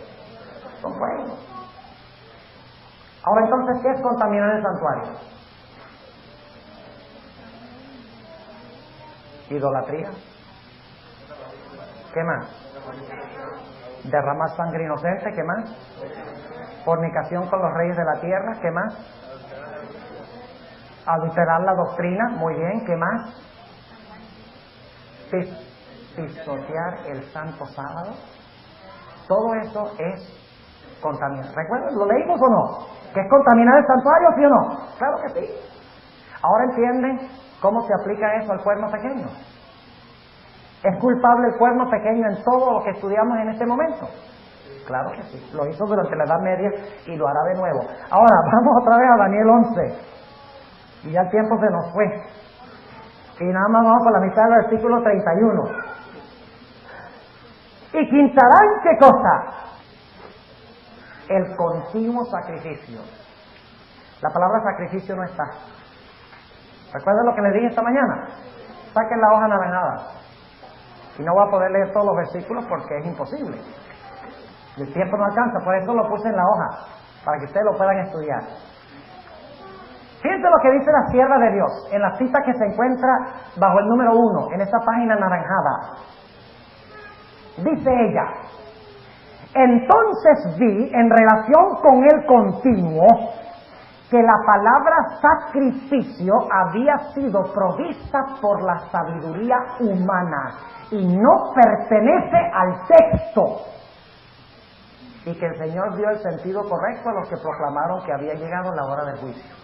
Con fuego. Ahora entonces, ¿qué es contaminar el santuario? Idolatría. ¿Qué más? Derramar sangre inocente. ¿Qué más? Fornicación con los reyes de la tierra. ¿Qué más? Adulterar la doctrina. Muy bien. ¿Qué más? Pisotear el santo sábado. Todo eso es contaminar. ¿Recuerdan? ¿Lo leímos o no? ¿Que es contaminar el santuario, sí o no? Claro que sí. Ahora entienden cómo se aplica eso al cuerno pequeño. ¿Es culpable el cuerno pequeño en todo lo que estudiamos en este momento? Claro que sí. Lo hizo durante la Edad Media y lo hará de nuevo. Ahora, vamos otra vez a Daniel 11. Y ya el tiempo se nos fue. Y nada más vamos por la mitad del versículo 31. ¿Y quitarán qué cosa? El continuo sacrificio. La palabra sacrificio no está. ¿Recuerdan lo que les dije esta mañana? Saquen la hoja anaranjada. Y no voy a poder leer todos los versículos porque es imposible. El tiempo no alcanza, por eso lo puse en la hoja, para que ustedes lo puedan estudiar. Fíjense lo que dice la sierva de Dios, en la cita que se encuentra bajo el número 1, en esa página anaranjada. Dice ella, entonces vi, en relación con el continuo, que la palabra sacrificio había sido provista por la sabiduría humana y no pertenece al texto, y que el Señor dio el sentido correcto a los que proclamaron que había llegado la hora del juicio.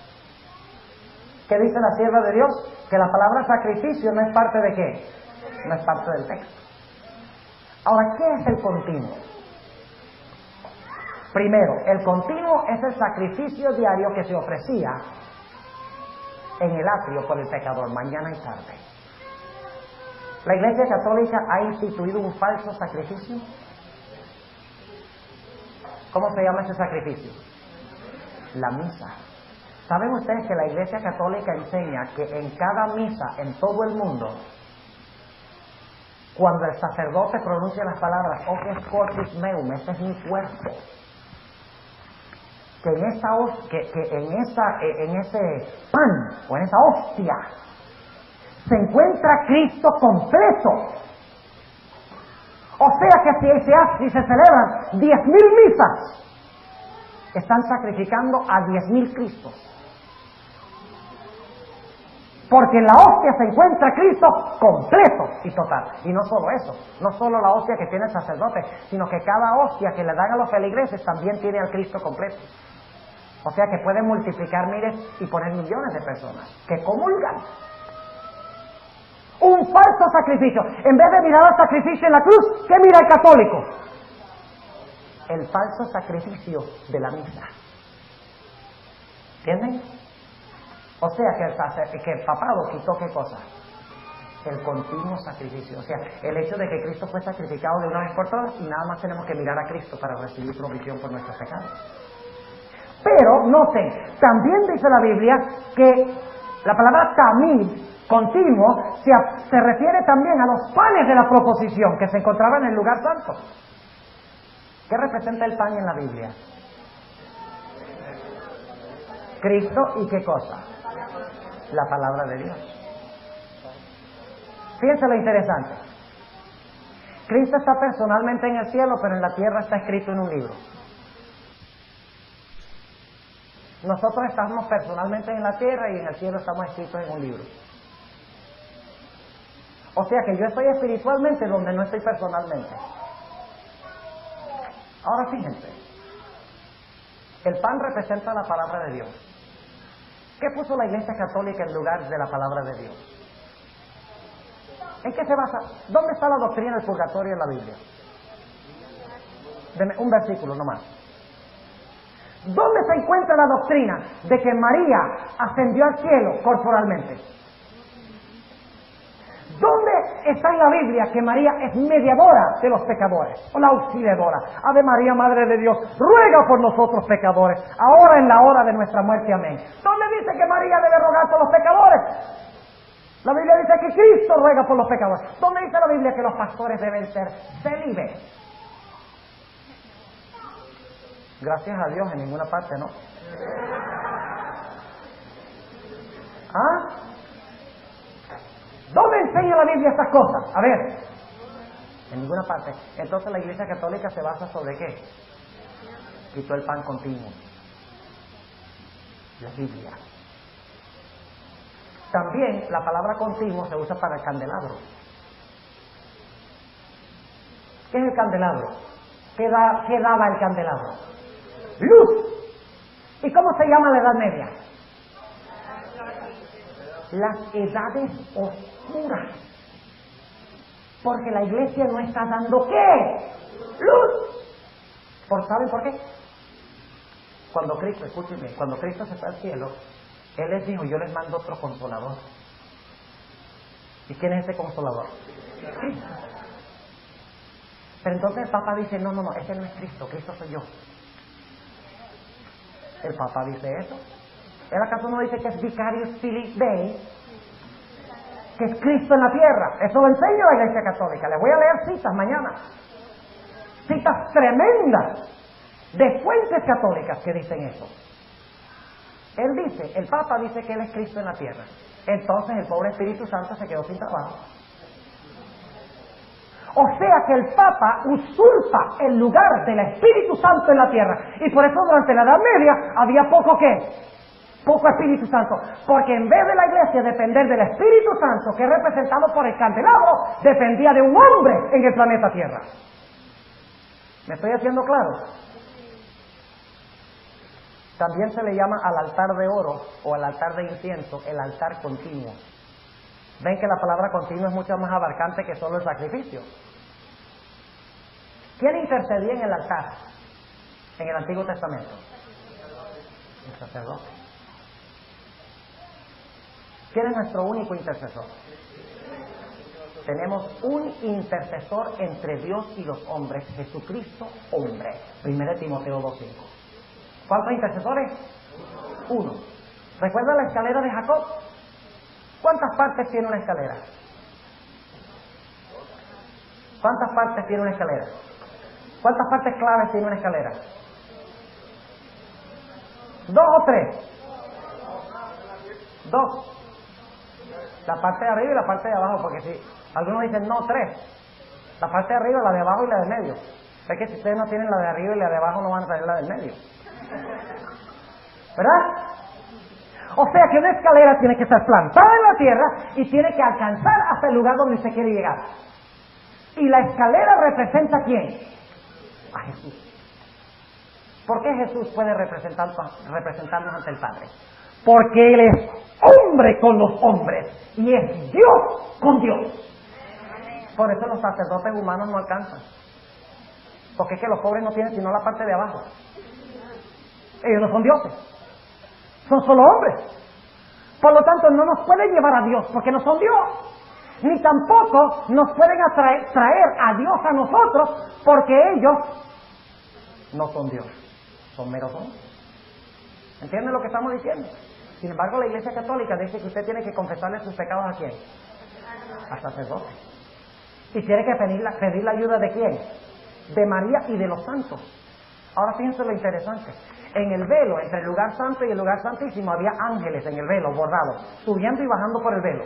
¿Qué dice la sierva de Dios? Que la palabra sacrificio no es parte de ¿qué? No es parte del texto. Ahora, ¿qué es el continuo? Primero, el continuo es el sacrificio diario que se ofrecía en el atrio por el pecador, mañana y tarde. ¿La Iglesia Católica ha instituido un falso sacrificio? ¿Cómo se llama ese sacrificio? La misa. ¿Saben ustedes que la Iglesia Católica enseña que en cada misa en todo el mundo, cuando el sacerdote pronuncia las palabras «Hoc est corpus meum», ese es mi cuerpo, que en ese pan o en esa hostia se encuentra Cristo completo? O sea que si se celebran 10,000 misas, están sacrificando a 10,000 Cristos. Porque en la hostia se encuentra Cristo completo y total. Y no solo eso, no solo la hostia que tiene el sacerdote, sino que cada hostia que le dan a los feligreses también tiene al Cristo completo. O sea que pueden multiplicar miles y poner millones de personas que comulgan. Un falso sacrificio. En vez de mirar al sacrificio en la cruz, ¿qué mira el católico? El falso sacrificio de la misa. ¿Entienden? O sea que el papado quitó ¿qué cosa? El continuo sacrificio. O sea, el hecho de que Cristo fue sacrificado de una vez por todas y nada más tenemos que mirar a Cristo para recibir provisión por nuestros pecados. Pero, noten, también dice la Biblia que la palabra tamid, continuo, se refiere también a los panes de la proposición que se encontraban en el lugar santo. ¿Qué representa el pan en la Biblia? Cristo y ¿qué cosa? La palabra de Dios. Fíjense lo interesante. Cristo está personalmente en el cielo, pero en la tierra está escrito en un libro. Nosotros estamos personalmente en la tierra y en el cielo estamos escritos en un libro. O sea que yo estoy espiritualmente donde no estoy personalmente. Ahora fíjense, el pan representa la palabra de Dios. ¿Qué puso la Iglesia Católica en lugar de la palabra de Dios? ¿En qué se basa? ¿Dónde está la doctrina del purgatorio en la Biblia? Deme un versículo nomás. ¿Dónde se encuentra la doctrina de que María ascendió al cielo corporalmente? ¿Dónde Está en la Biblia que María es mediadora de los pecadores, o la auxiliadora. Ave María, Madre de Dios, ruega por nosotros pecadores, ahora en la hora de nuestra muerte. Amén. ¿Dónde dice que María debe rogar por los pecadores? La Biblia dice que Cristo ruega por los pecadores. ¿Dónde dice la Biblia que los pastores deben ser célibes? Gracias a Dios, en ninguna parte, ¿no? ¿Ah? ¿Dónde enseña la Biblia estas cosas? A ver, en ninguna parte. Entonces la Iglesia Católica se basa sobre ¿qué? Quitó el pan continuo. La Biblia. También la palabra continuo se usa para el candelabro. ¿Qué es el candelabro? ¿Qué daba el candelabro? Luz. ¿Y cómo se llama la Edad Media? Las edades oscuras. Porque la iglesia no está dando ¿qué? Luz. ¿Saben por qué? Cuando Cristo, escúchenme, cuando Cristo se fue al cielo, Él les dijo, yo les mando otro consolador. ¿Y quién es ese consolador? Cristo. Pero entonces el Papa dice, no, ese no es Cristo, Cristo soy yo. El Papa dice eso. ¿Él acaso no dice que es Vicarius Filii Dei? Que es Cristo en la tierra. Eso lo enseña la Iglesia Católica. Les voy a leer citas mañana. Citas tremendas de fuentes católicas que dicen eso. Él dice, el Papa dice que Él es Cristo en la tierra. Entonces el pobre Espíritu Santo se quedó sin trabajo. O sea que el Papa usurpa el lugar del Espíritu Santo en la tierra. Y por eso durante la Edad Media había poco Espíritu Santo. Porque en vez de la iglesia depender del Espíritu Santo, que es representado por el candelabro, dependía de un hombre en el planeta Tierra. ¿Me estoy haciendo claro? También se le llama al altar de oro o al altar de incienso el altar continuo. Ven que la palabra continuo es mucho más abarcante que solo el sacrificio. ¿Quién intercedía en el altar en el Antiguo Testamento? El sacerdote. ¿Quién es nuestro único intercesor? Tenemos un intercesor entre Dios y los hombres, Jesucristo hombre. 1 Timoteo 2:5. ¿Cuántos intercesores? Uno. ¿Recuerda la escalera de Jacob? ¿Cuántas partes tiene una escalera? ¿Cuántas partes tiene una escalera? ¿Cuántas partes claves tiene una escalera? ¿2 o 3? 2. La parte de arriba y la parte de abajo, porque si algunos dicen no, 3. La parte de arriba, la de abajo y la del medio. Es que si ustedes no tienen la de arriba y la de abajo, no van a tener la del medio. ¿Verdad? O sea que una escalera tiene que estar plantada en la tierra y tiene que alcanzar hasta el lugar donde usted quiere llegar. Y la escalera representa ¿a quién? A Jesús. ¿Por qué Jesús puede representarnos ante el Padre? Porque Él es hombre con los hombres y es Dios con Dios. Por eso los sacerdotes humanos no alcanzan. Porque es que los pobres no tienen sino la parte de abajo. Ellos no son dioses, son solo hombres. Por lo tanto no nos pueden llevar a Dios porque no son Dios. Ni tampoco nos pueden traer a Dios a nosotros porque ellos no son Dios, son meros hombres. ¿Entienden lo que estamos diciendo? Sin embargo, la Iglesia Católica dice que usted tiene que confesarle sus pecados ¿a quién? Al sacerdote. Y tiene que pedir la ayuda ¿de quién? De María y de los santos. Ahora fíjense lo interesante. En el velo, entre el lugar santo y el lugar santísimo, había ángeles en el velo, bordados, subiendo y bajando por el velo.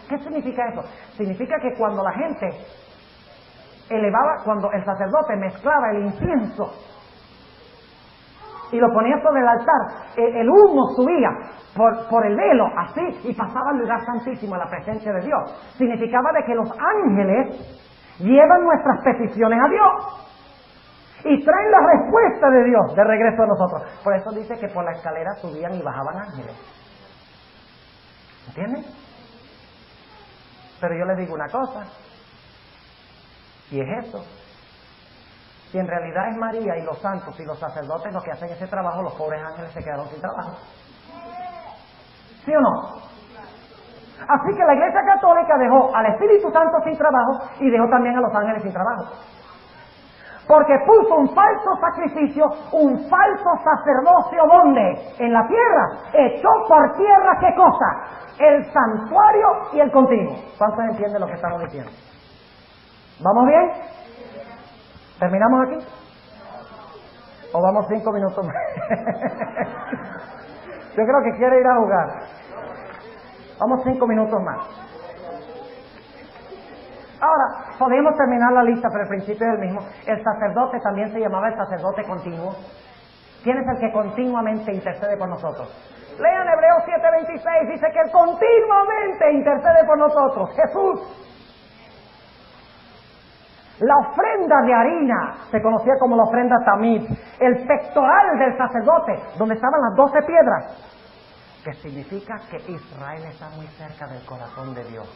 ¿Qué significa eso? Significa que cuando la gente cuando el sacerdote mezclaba el incienso y lo ponía sobre el altar, el humo subía por el velo, así, y pasaba al lugar santísimo, a la presencia de Dios. Significaba de que los ángeles llevan nuestras peticiones a Dios y traen la respuesta de Dios de regreso a nosotros. Por eso dice que por la escalera subían y bajaban ángeles. ¿Entienden? Pero yo les digo una cosa, y es eso. Si en realidad es María y los santos y los sacerdotes los que hacen ese trabajo, los pobres ángeles se quedaron sin trabajo. ¿Sí o no? Así que la Iglesia Católica dejó al Espíritu Santo sin trabajo y dejó también a los ángeles sin trabajo. Porque puso un falso sacrificio, un falso sacerdocio, ¿dónde? En la tierra. Echó por tierra, ¿qué cosa? El santuario y el continuo. ¿Cuántos entienden lo que estamos diciendo? ¿Vamos bien? ¿Terminamos aquí? ¿O vamos 5 minutos más? Yo creo que quiere ir a jugar. Vamos 5 minutos más. Ahora, podemos terminar la lista, pero el principio es el mismo. El sacerdote también se llamaba el sacerdote continuo. ¿Quién es el que continuamente intercede por nosotros? Lean Hebreos 7:26, dice que Él continuamente intercede por nosotros. Jesús. La ofrenda de harina se conocía como la ofrenda tamid, el pectoral del sacerdote, donde estaban las 12 piedras, que significa que Israel está muy cerca del corazón de Dios.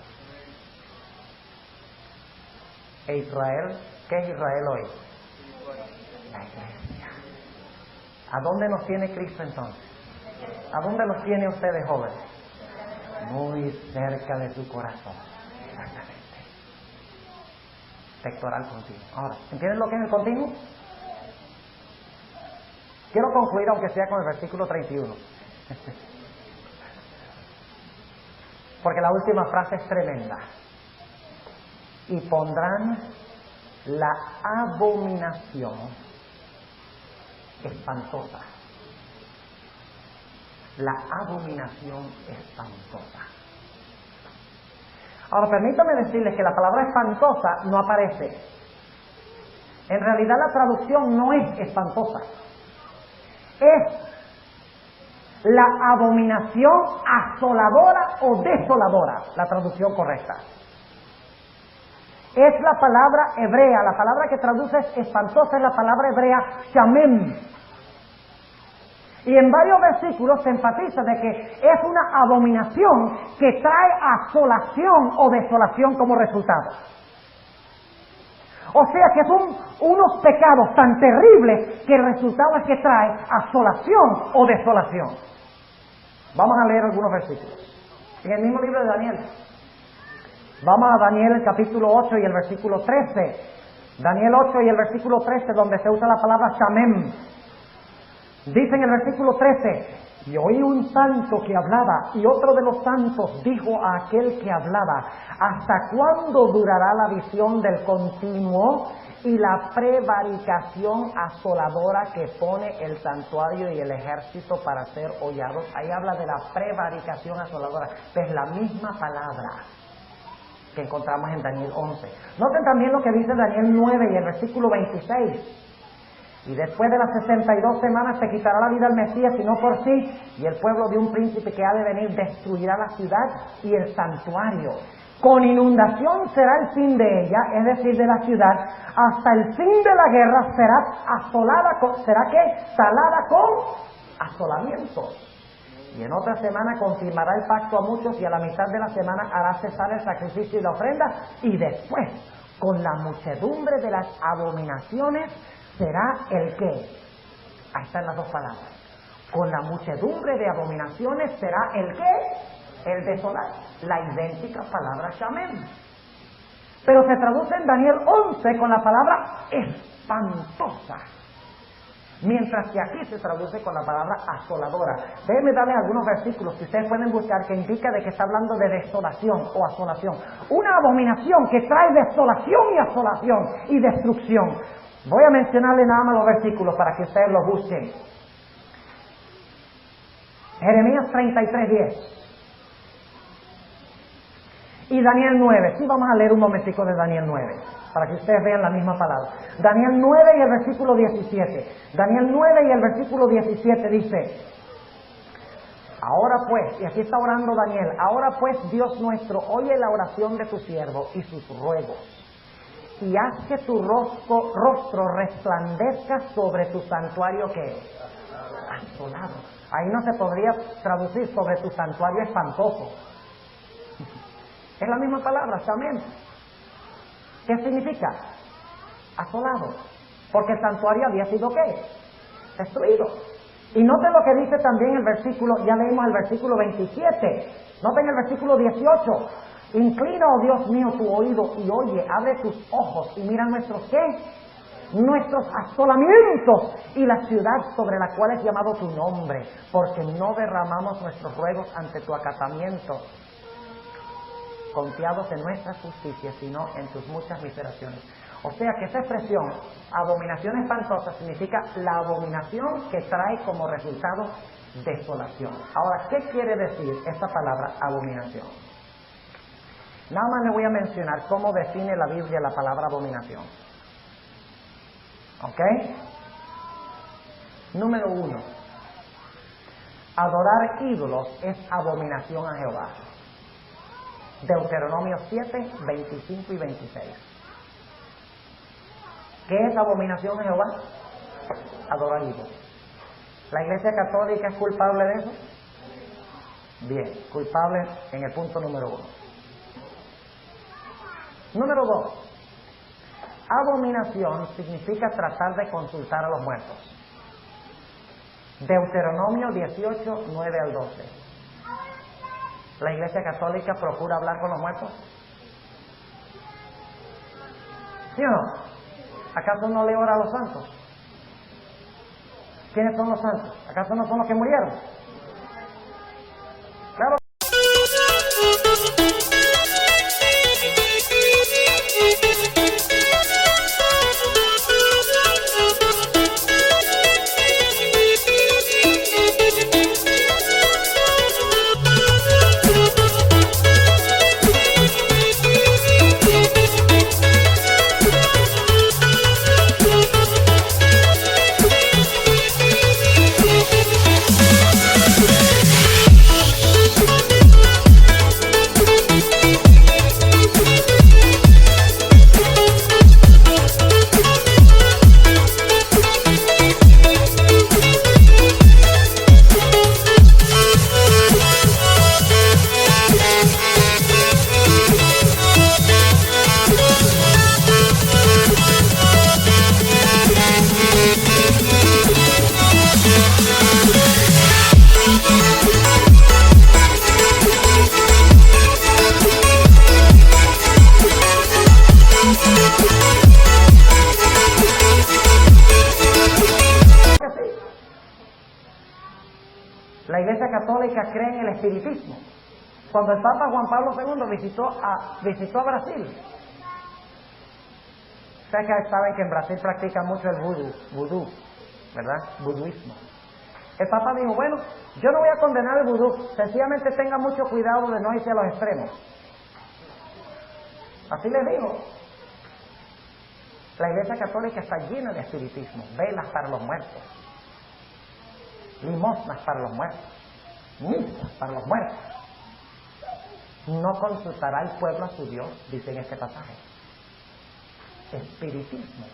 ¿E Israel? ¿Qué es Israel hoy? La iglesia. ¿A dónde nos tiene Cristo entonces? ¿A dónde los tiene ustedes, jóvenes? Muy cerca de su corazón. Exactamente. Pectoral continuo. Ahora, ¿entienden lo que es el continuo? Quiero concluir, aunque sea con el versículo 31. Porque la última frase es tremenda. Y pondrán la abominación espantosa. La abominación espantosa. Ahora, permítame decirles que la palabra espantosa no aparece. En realidad la traducción no es espantosa. Es la abominación asoladora o desoladora, la traducción correcta. Es la palabra hebrea, la palabra que traduce espantosa es la palabra hebrea shamem. Y en varios versículos se enfatiza de que es una abominación que trae asolación o desolación como resultado. O sea que son unos pecados tan terribles que el resultado es que trae asolación o desolación. Vamos a leer algunos versículos. En el mismo libro de Daniel. Vamos a Daniel el capítulo 8 y el versículo 13. Daniel 8 y el versículo 13, donde se usa la palabra shamem. Dice en el versículo 13, y oí un santo que hablaba, y otro de los santos dijo a aquel que hablaba, ¿hasta cuándo durará la visión del continuo y la prevaricación asoladora que pone el santuario y el ejército para ser hollados? Ahí habla de la prevaricación asoladora, es la misma palabra que encontramos en Daniel 11. Noten también lo que dice Daniel 9 y el versículo 26. Y después de las 62 semanas se quitará la vida al Mesías, y no por sí, y el pueblo de un príncipe que ha de venir destruirá la ciudad y el santuario. Con inundación será el fin de ella, es decir, de la ciudad, hasta el fin de la guerra será asolada, salada con asolamientos. Y en otra semana confirmará el pacto a muchos, y a la mitad de la semana hará cesar el sacrificio y la ofrenda, y después, con la muchedumbre de las abominaciones, será el qué. Ahí están las dos palabras. Con la muchedumbre de abominaciones será el qué, el desolar. La idéntica palabra shamem. Pero se traduce en Daniel 11 con la palabra espantosa. Mientras que aquí se traduce con la palabra asoladora. Déjenme darles algunos versículos que ustedes pueden buscar que indica de que está hablando de desolación o asolación. Una abominación que trae desolación y asolación y destrucción. Voy a mencionarle nada más los versículos para que ustedes los busquen. Jeremías 33:10. Y Daniel 9. Sí, vamos a leer un momentico de Daniel 9, para que ustedes vean la misma palabra. Daniel 9 y el versículo 17. Daniel 9 y el versículo 17 dice: ahora pues, y aquí está orando Daniel, ahora pues Dios nuestro, oye la oración de tu siervo y sus ruegos, y haz que tu rostro resplandezca sobre tu santuario que asolado. Ahí no se podría traducir sobre tu santuario espantoso. Es la misma palabra, shamem. ¿Qué significa? Asolado. Porque el santuario había sido ¿qué? Destruido. Y noten lo que dice también el versículo, ya leímos el versículo 27. Noten el versículo 18. Inclina, oh Dios mío, tu oído y oye, abre tus ojos y mira nuestros ¿qué? Nuestros asolamientos y la ciudad sobre la cual es llamado tu nombre, porque no derramamos nuestros ruegos ante tu acatamiento, confiados en nuestra justicia, sino en tus muchas miseraciones. O sea que esa expresión, abominación espantosa, significa la abominación que trae como resultado desolación. Ahora, ¿qué quiere decir esta palabra abominación? Nada más le voy a mencionar cómo define la Biblia la palabra abominación. ¿Ok? Número 1. Adorar ídolos es abominación a Jehová. Deuteronomio 7, 25 y 26. ¿Qué es abominación a Jehová? Adorar ídolos. ¿La Iglesia Católica es culpable de eso? Bien, culpable en el punto número 1. Número 2. Abominación significa tratar de consultar a los muertos. Deuteronomio 18, 9 al 12. ¿La Iglesia Católica procura hablar con los muertos? ¿Sí o no? ¿Acaso no le ora a los santos? ¿Quiénes son los santos? ¿Acaso no son los que murieron? Claro. La Iglesia Católica cree en el espiritismo. Cuando el Papa Juan Pablo II visitó a Brasil, ustedes saben que en Brasil practican mucho el vudú, ¿verdad? Vuduismo. El Papa dijo, bueno, yo no voy a condenar el vudú, sencillamente tenga mucho cuidado de no irse a los extremos. Así les digo. La Iglesia Católica está llena de espiritismo, velas para los muertos, limosnas para los muertos, misas para los muertos. No consultará el pueblo a su Dios, dice en este pasaje. Espiritismo.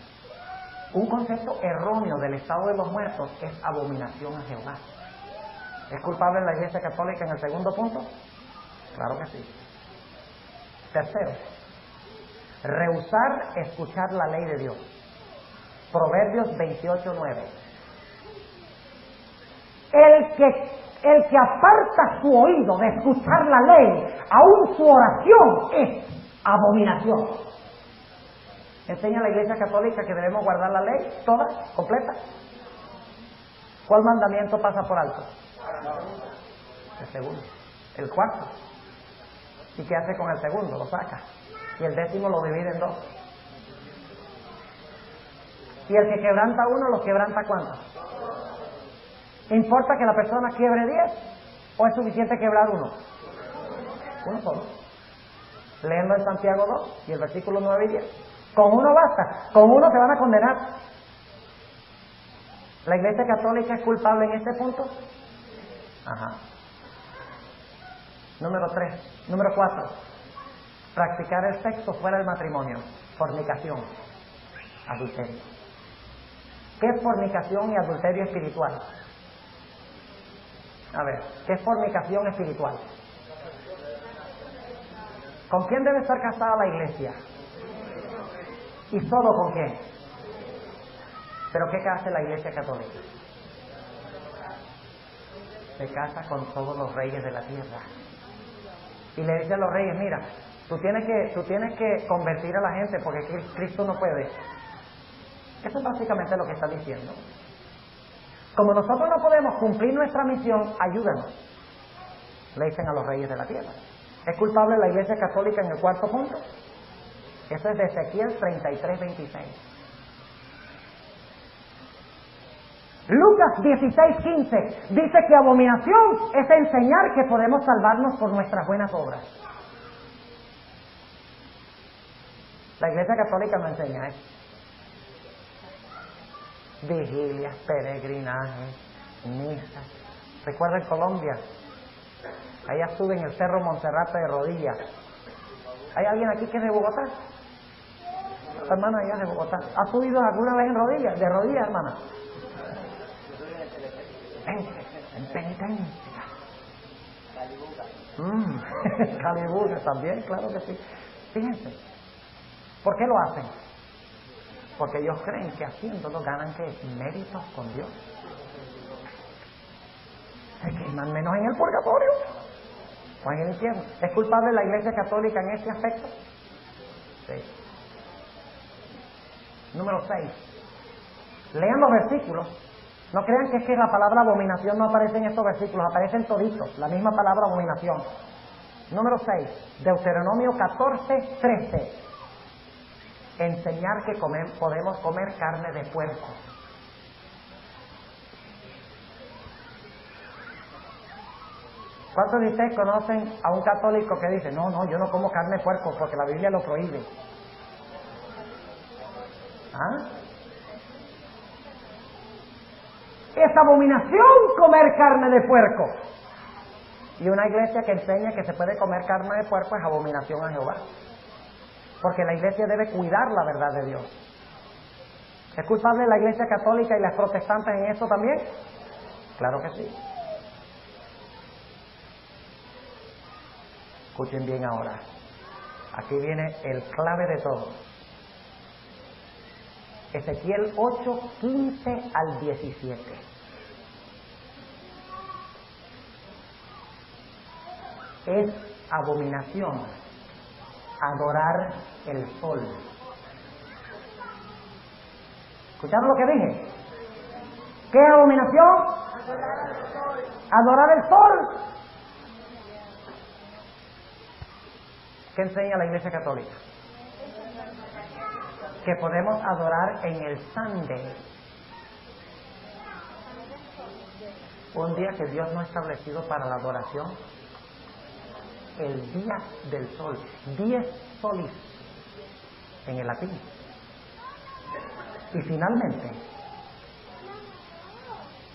Un concepto erróneo del estado de los muertos es abominación a Jehová. ¿Es culpable la Iglesia Católica en el segundo punto? Claro que sí. Tercero, rehusar escuchar la ley de Dios. Proverbios 28:9. El que aparta su oído de escuchar la ley, aún su oración es abominación. Enseña la Iglesia Católica que debemos guardar la ley toda, completa. ¿Cuál mandamiento pasa por alto? El segundo. El cuarto. ¿Y qué hace con el segundo? Lo saca. Y el décimo lo divide en dos. Y el que quebranta uno, ¿lo quebranta cuántos? ¿Importa que la persona quiebre 10? ¿O es suficiente quebrar uno? Uno solo. Léenlo en Santiago 2 y el versículo 9 y 10. Con uno basta. Con uno se van a condenar. ¿La Iglesia Católica es culpable en este punto? Ajá. Número 4. Practicar el sexo fuera del matrimonio. Fornicación. Adulterio. ¿Qué es fornicación y adulterio espiritual? A ver, ¿qué es fornicación espiritual? ¿Con quién debe estar casada la iglesia? ¿Y solo con quién? ¿Pero qué hace la Iglesia Católica? se casa con todos los reyes de la tierra. Y le dice a los reyes, mira, tú tienes que convertir a la gente porque Cristo no puede. Eso es básicamente lo que está diciendo. Como nosotros no podemos cumplir nuestra misión, ayúdanos, le dicen a los reyes de la tierra. ¿Es culpable la Iglesia Católica en el cuarto punto? Eso es de Ezequiel 33:26. Lucas 16:15 dice que abominación es enseñar que podemos salvarnos por nuestras buenas obras. La Iglesia Católica no enseña eso. Vigilias, peregrinajes, misas. ¿Recuerda en Colombia? Allá suben el Cerro Monserrate de rodillas. ¿Hay alguien aquí que es de Bogotá? Hermana, allá de Bogotá. ¿Ha subido alguna vez en rodillas? ¿De rodillas, hermana? En penitencia. Calibuga también, claro que sí. Fíjense, ¿por qué lo hacen? Porque ellos creen que haciéndolo ganan ¿qué? Méritos con Dios. Se queman menos en el purgatorio o en el infierno. ¿Es culpable la Iglesia Católica en este aspecto? Sí. Número 6. Lean los versículos. No crean que es que la palabra abominación no aparece en estos versículos, aparecen toditos, la misma palabra abominación. Número 6, Deuteronomio 14:13. Enseñar que podemos comer carne de puerco. ¿Cuántos de ustedes conocen a un católico que dice, no, yo no como carne de puerco porque la Biblia lo prohíbe? ¿Ah? Es abominación comer carne de puerco. Y una iglesia que enseña que se puede comer carne de puerco es abominación a Jehová. Porque la iglesia debe cuidar la verdad de Dios. ¿Es culpable la Iglesia Católica y las protestantes en eso también? Claro que sí. Escuchen bien ahora. Aquí viene el clave de todo. Ezequiel 8:15 al 17. Es abominación adorar el sol. ¿Escucharon lo que dije? ¿Qué es abominación? Adorar el sol. ¿Qué enseña la Iglesia Católica? Que podemos adorar en el Sunday, un día que Dios no ha establecido para la adoración, el día del sol, 10 solis en el latín. Y finalmente,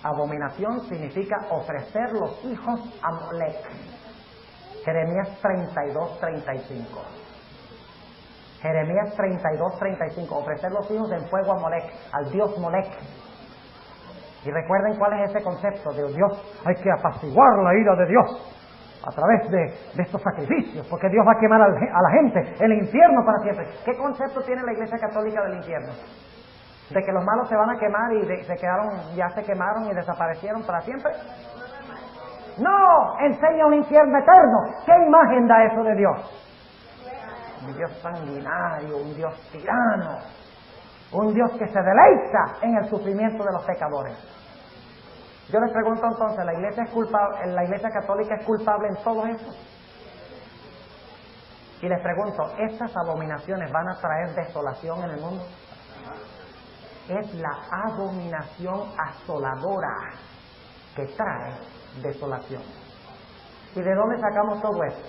abominación significa ofrecer los hijos a Molec. Jeremías 32:35. Jeremías 32:35. Ofrecer los hijos en fuego a Molec, al dios Molec. Y recuerden cuál es ese concepto de Dios. Hay que apaciguar la ira de Dios a través de estos sacrificios, porque Dios va a quemar a la gente, el infierno para siempre. ¿Qué concepto tiene la Iglesia Católica del infierno? ¿De que los malos se van a quemar y ya se quemaron y desaparecieron para siempre? No, enseña un infierno eterno. ¿Qué imagen da eso de Dios? Un Dios sanguinario, un Dios tirano, un Dios que se deleita en el sufrimiento de los pecadores. Yo les pregunto entonces, ¿la Iglesia Católica es culpable en todo eso? Y les pregunto, ¿estas abominaciones van a traer desolación en el mundo? Es la abominación asoladora que trae desolación. ¿Y de dónde sacamos todo esto?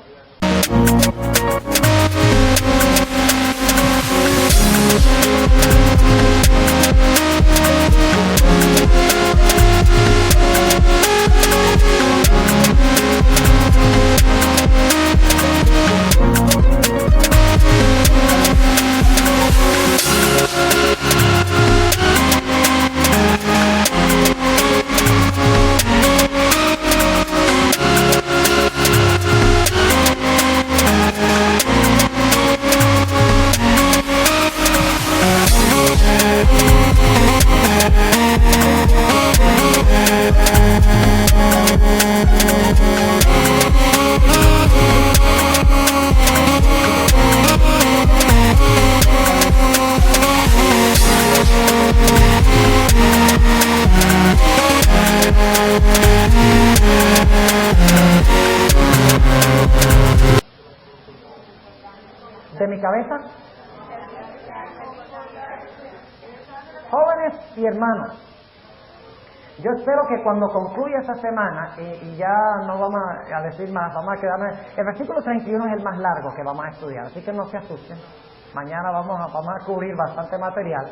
mi cabeza? Jóvenes y hermanos, yo espero que cuando concluya esta semana, y ya no vamos a decir más, vamos a quedarnos... El versículo 31 es el más largo que vamos a estudiar, así que no se asusten. Mañana vamos a cubrir bastante material.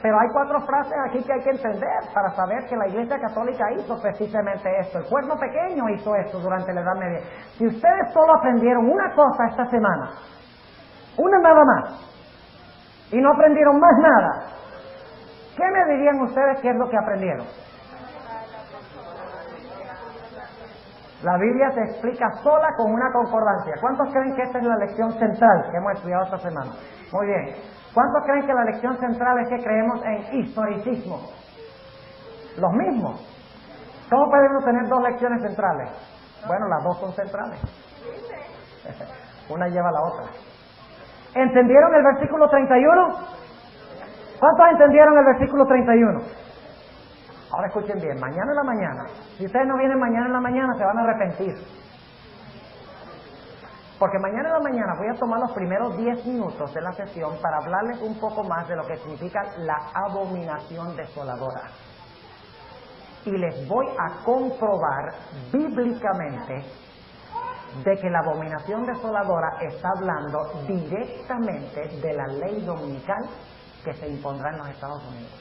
Pero hay 4 frases aquí que hay que entender para saber que la Iglesia Católica hizo precisamente esto. El cuerno pequeño hizo esto durante la Edad Media. Si ustedes solo aprendieron una cosa esta semana, una nada más, y no aprendieron más nada, ¿qué me dirían ustedes que es lo que aprendieron? La Biblia se explica sola con una concordancia. ¿Cuántos creen que esta es la lección central que hemos estudiado esta semana? Muy bien. ¿Cuántos creen que la lección central es que creemos en historicismo? Los mismos. ¿Cómo podemos tener 2 lecciones centrales? Bueno, las 2 son centrales. Una lleva a la otra. ¿Entendieron el versículo 31? ¿Cuántos entendieron el versículo 31? Ahora escuchen bien, mañana en la mañana, si ustedes no vienen mañana en la mañana, se van a arrepentir. Porque mañana en la mañana voy a tomar los primeros 10 minutos de la sesión para hablarles un poco más de lo que significa la abominación desoladora. Y les voy a comprobar bíblicamente de que la abominación desoladora está hablando directamente de la ley dominical que se impondrá en los Estados Unidos.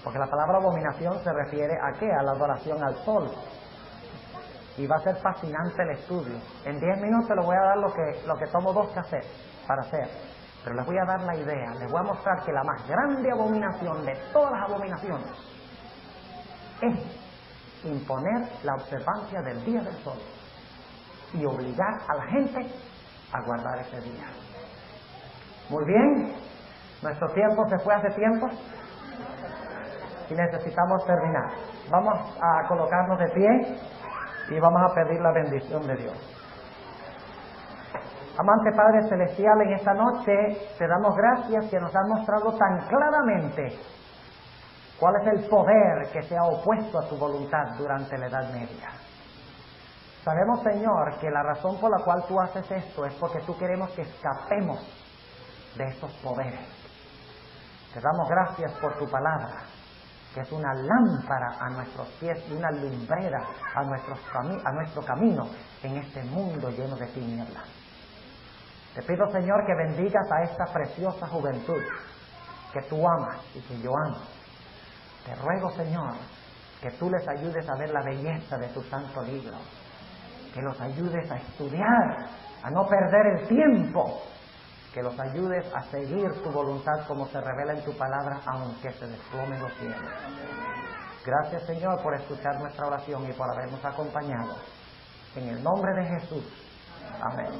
Porque la palabra abominación se refiere a ¿qué? A la adoración al sol. Y va a ser fascinante el estudio. En 10 minutos les voy a dar lo que tomo 2 cassettes para hacer. Pero les voy a dar la idea. Les voy a mostrar que la más grande abominación de todas las abominaciones es imponer la observancia del día del sol y obligar a la gente a guardar ese día. Muy bien. Nuestro tiempo se fue hace tiempo y necesitamos terminar. Vamos a colocarnos de pie y vamos a pedir la bendición de Dios. Amante Padre Celestial, en esta noche te damos gracias que nos has mostrado tan claramente cuál es el poder que se ha opuesto a tu voluntad durante la Edad Media. Sabemos, Señor, que la razón por la cual tú haces esto es porque tú queremos que escapemos de esos poderes. Te damos gracias por tu palabra, que es una lámpara a nuestros pies y una lumbrera a nuestro camino en este mundo lleno de tinieblas. Te pido, Señor, que bendigas a esta preciosa juventud que tú amas y que yo amo. Te ruego, Señor, que tú les ayudes a ver la belleza de tu santo libro, que los ayudes a estudiar, a no perder el tiempo, que los ayudes a seguir tu voluntad como se revela en tu palabra, aunque se desplomen los cielos. Gracias, Señor, por escuchar nuestra oración y por habernos acompañado. En el nombre de Jesús. Amén.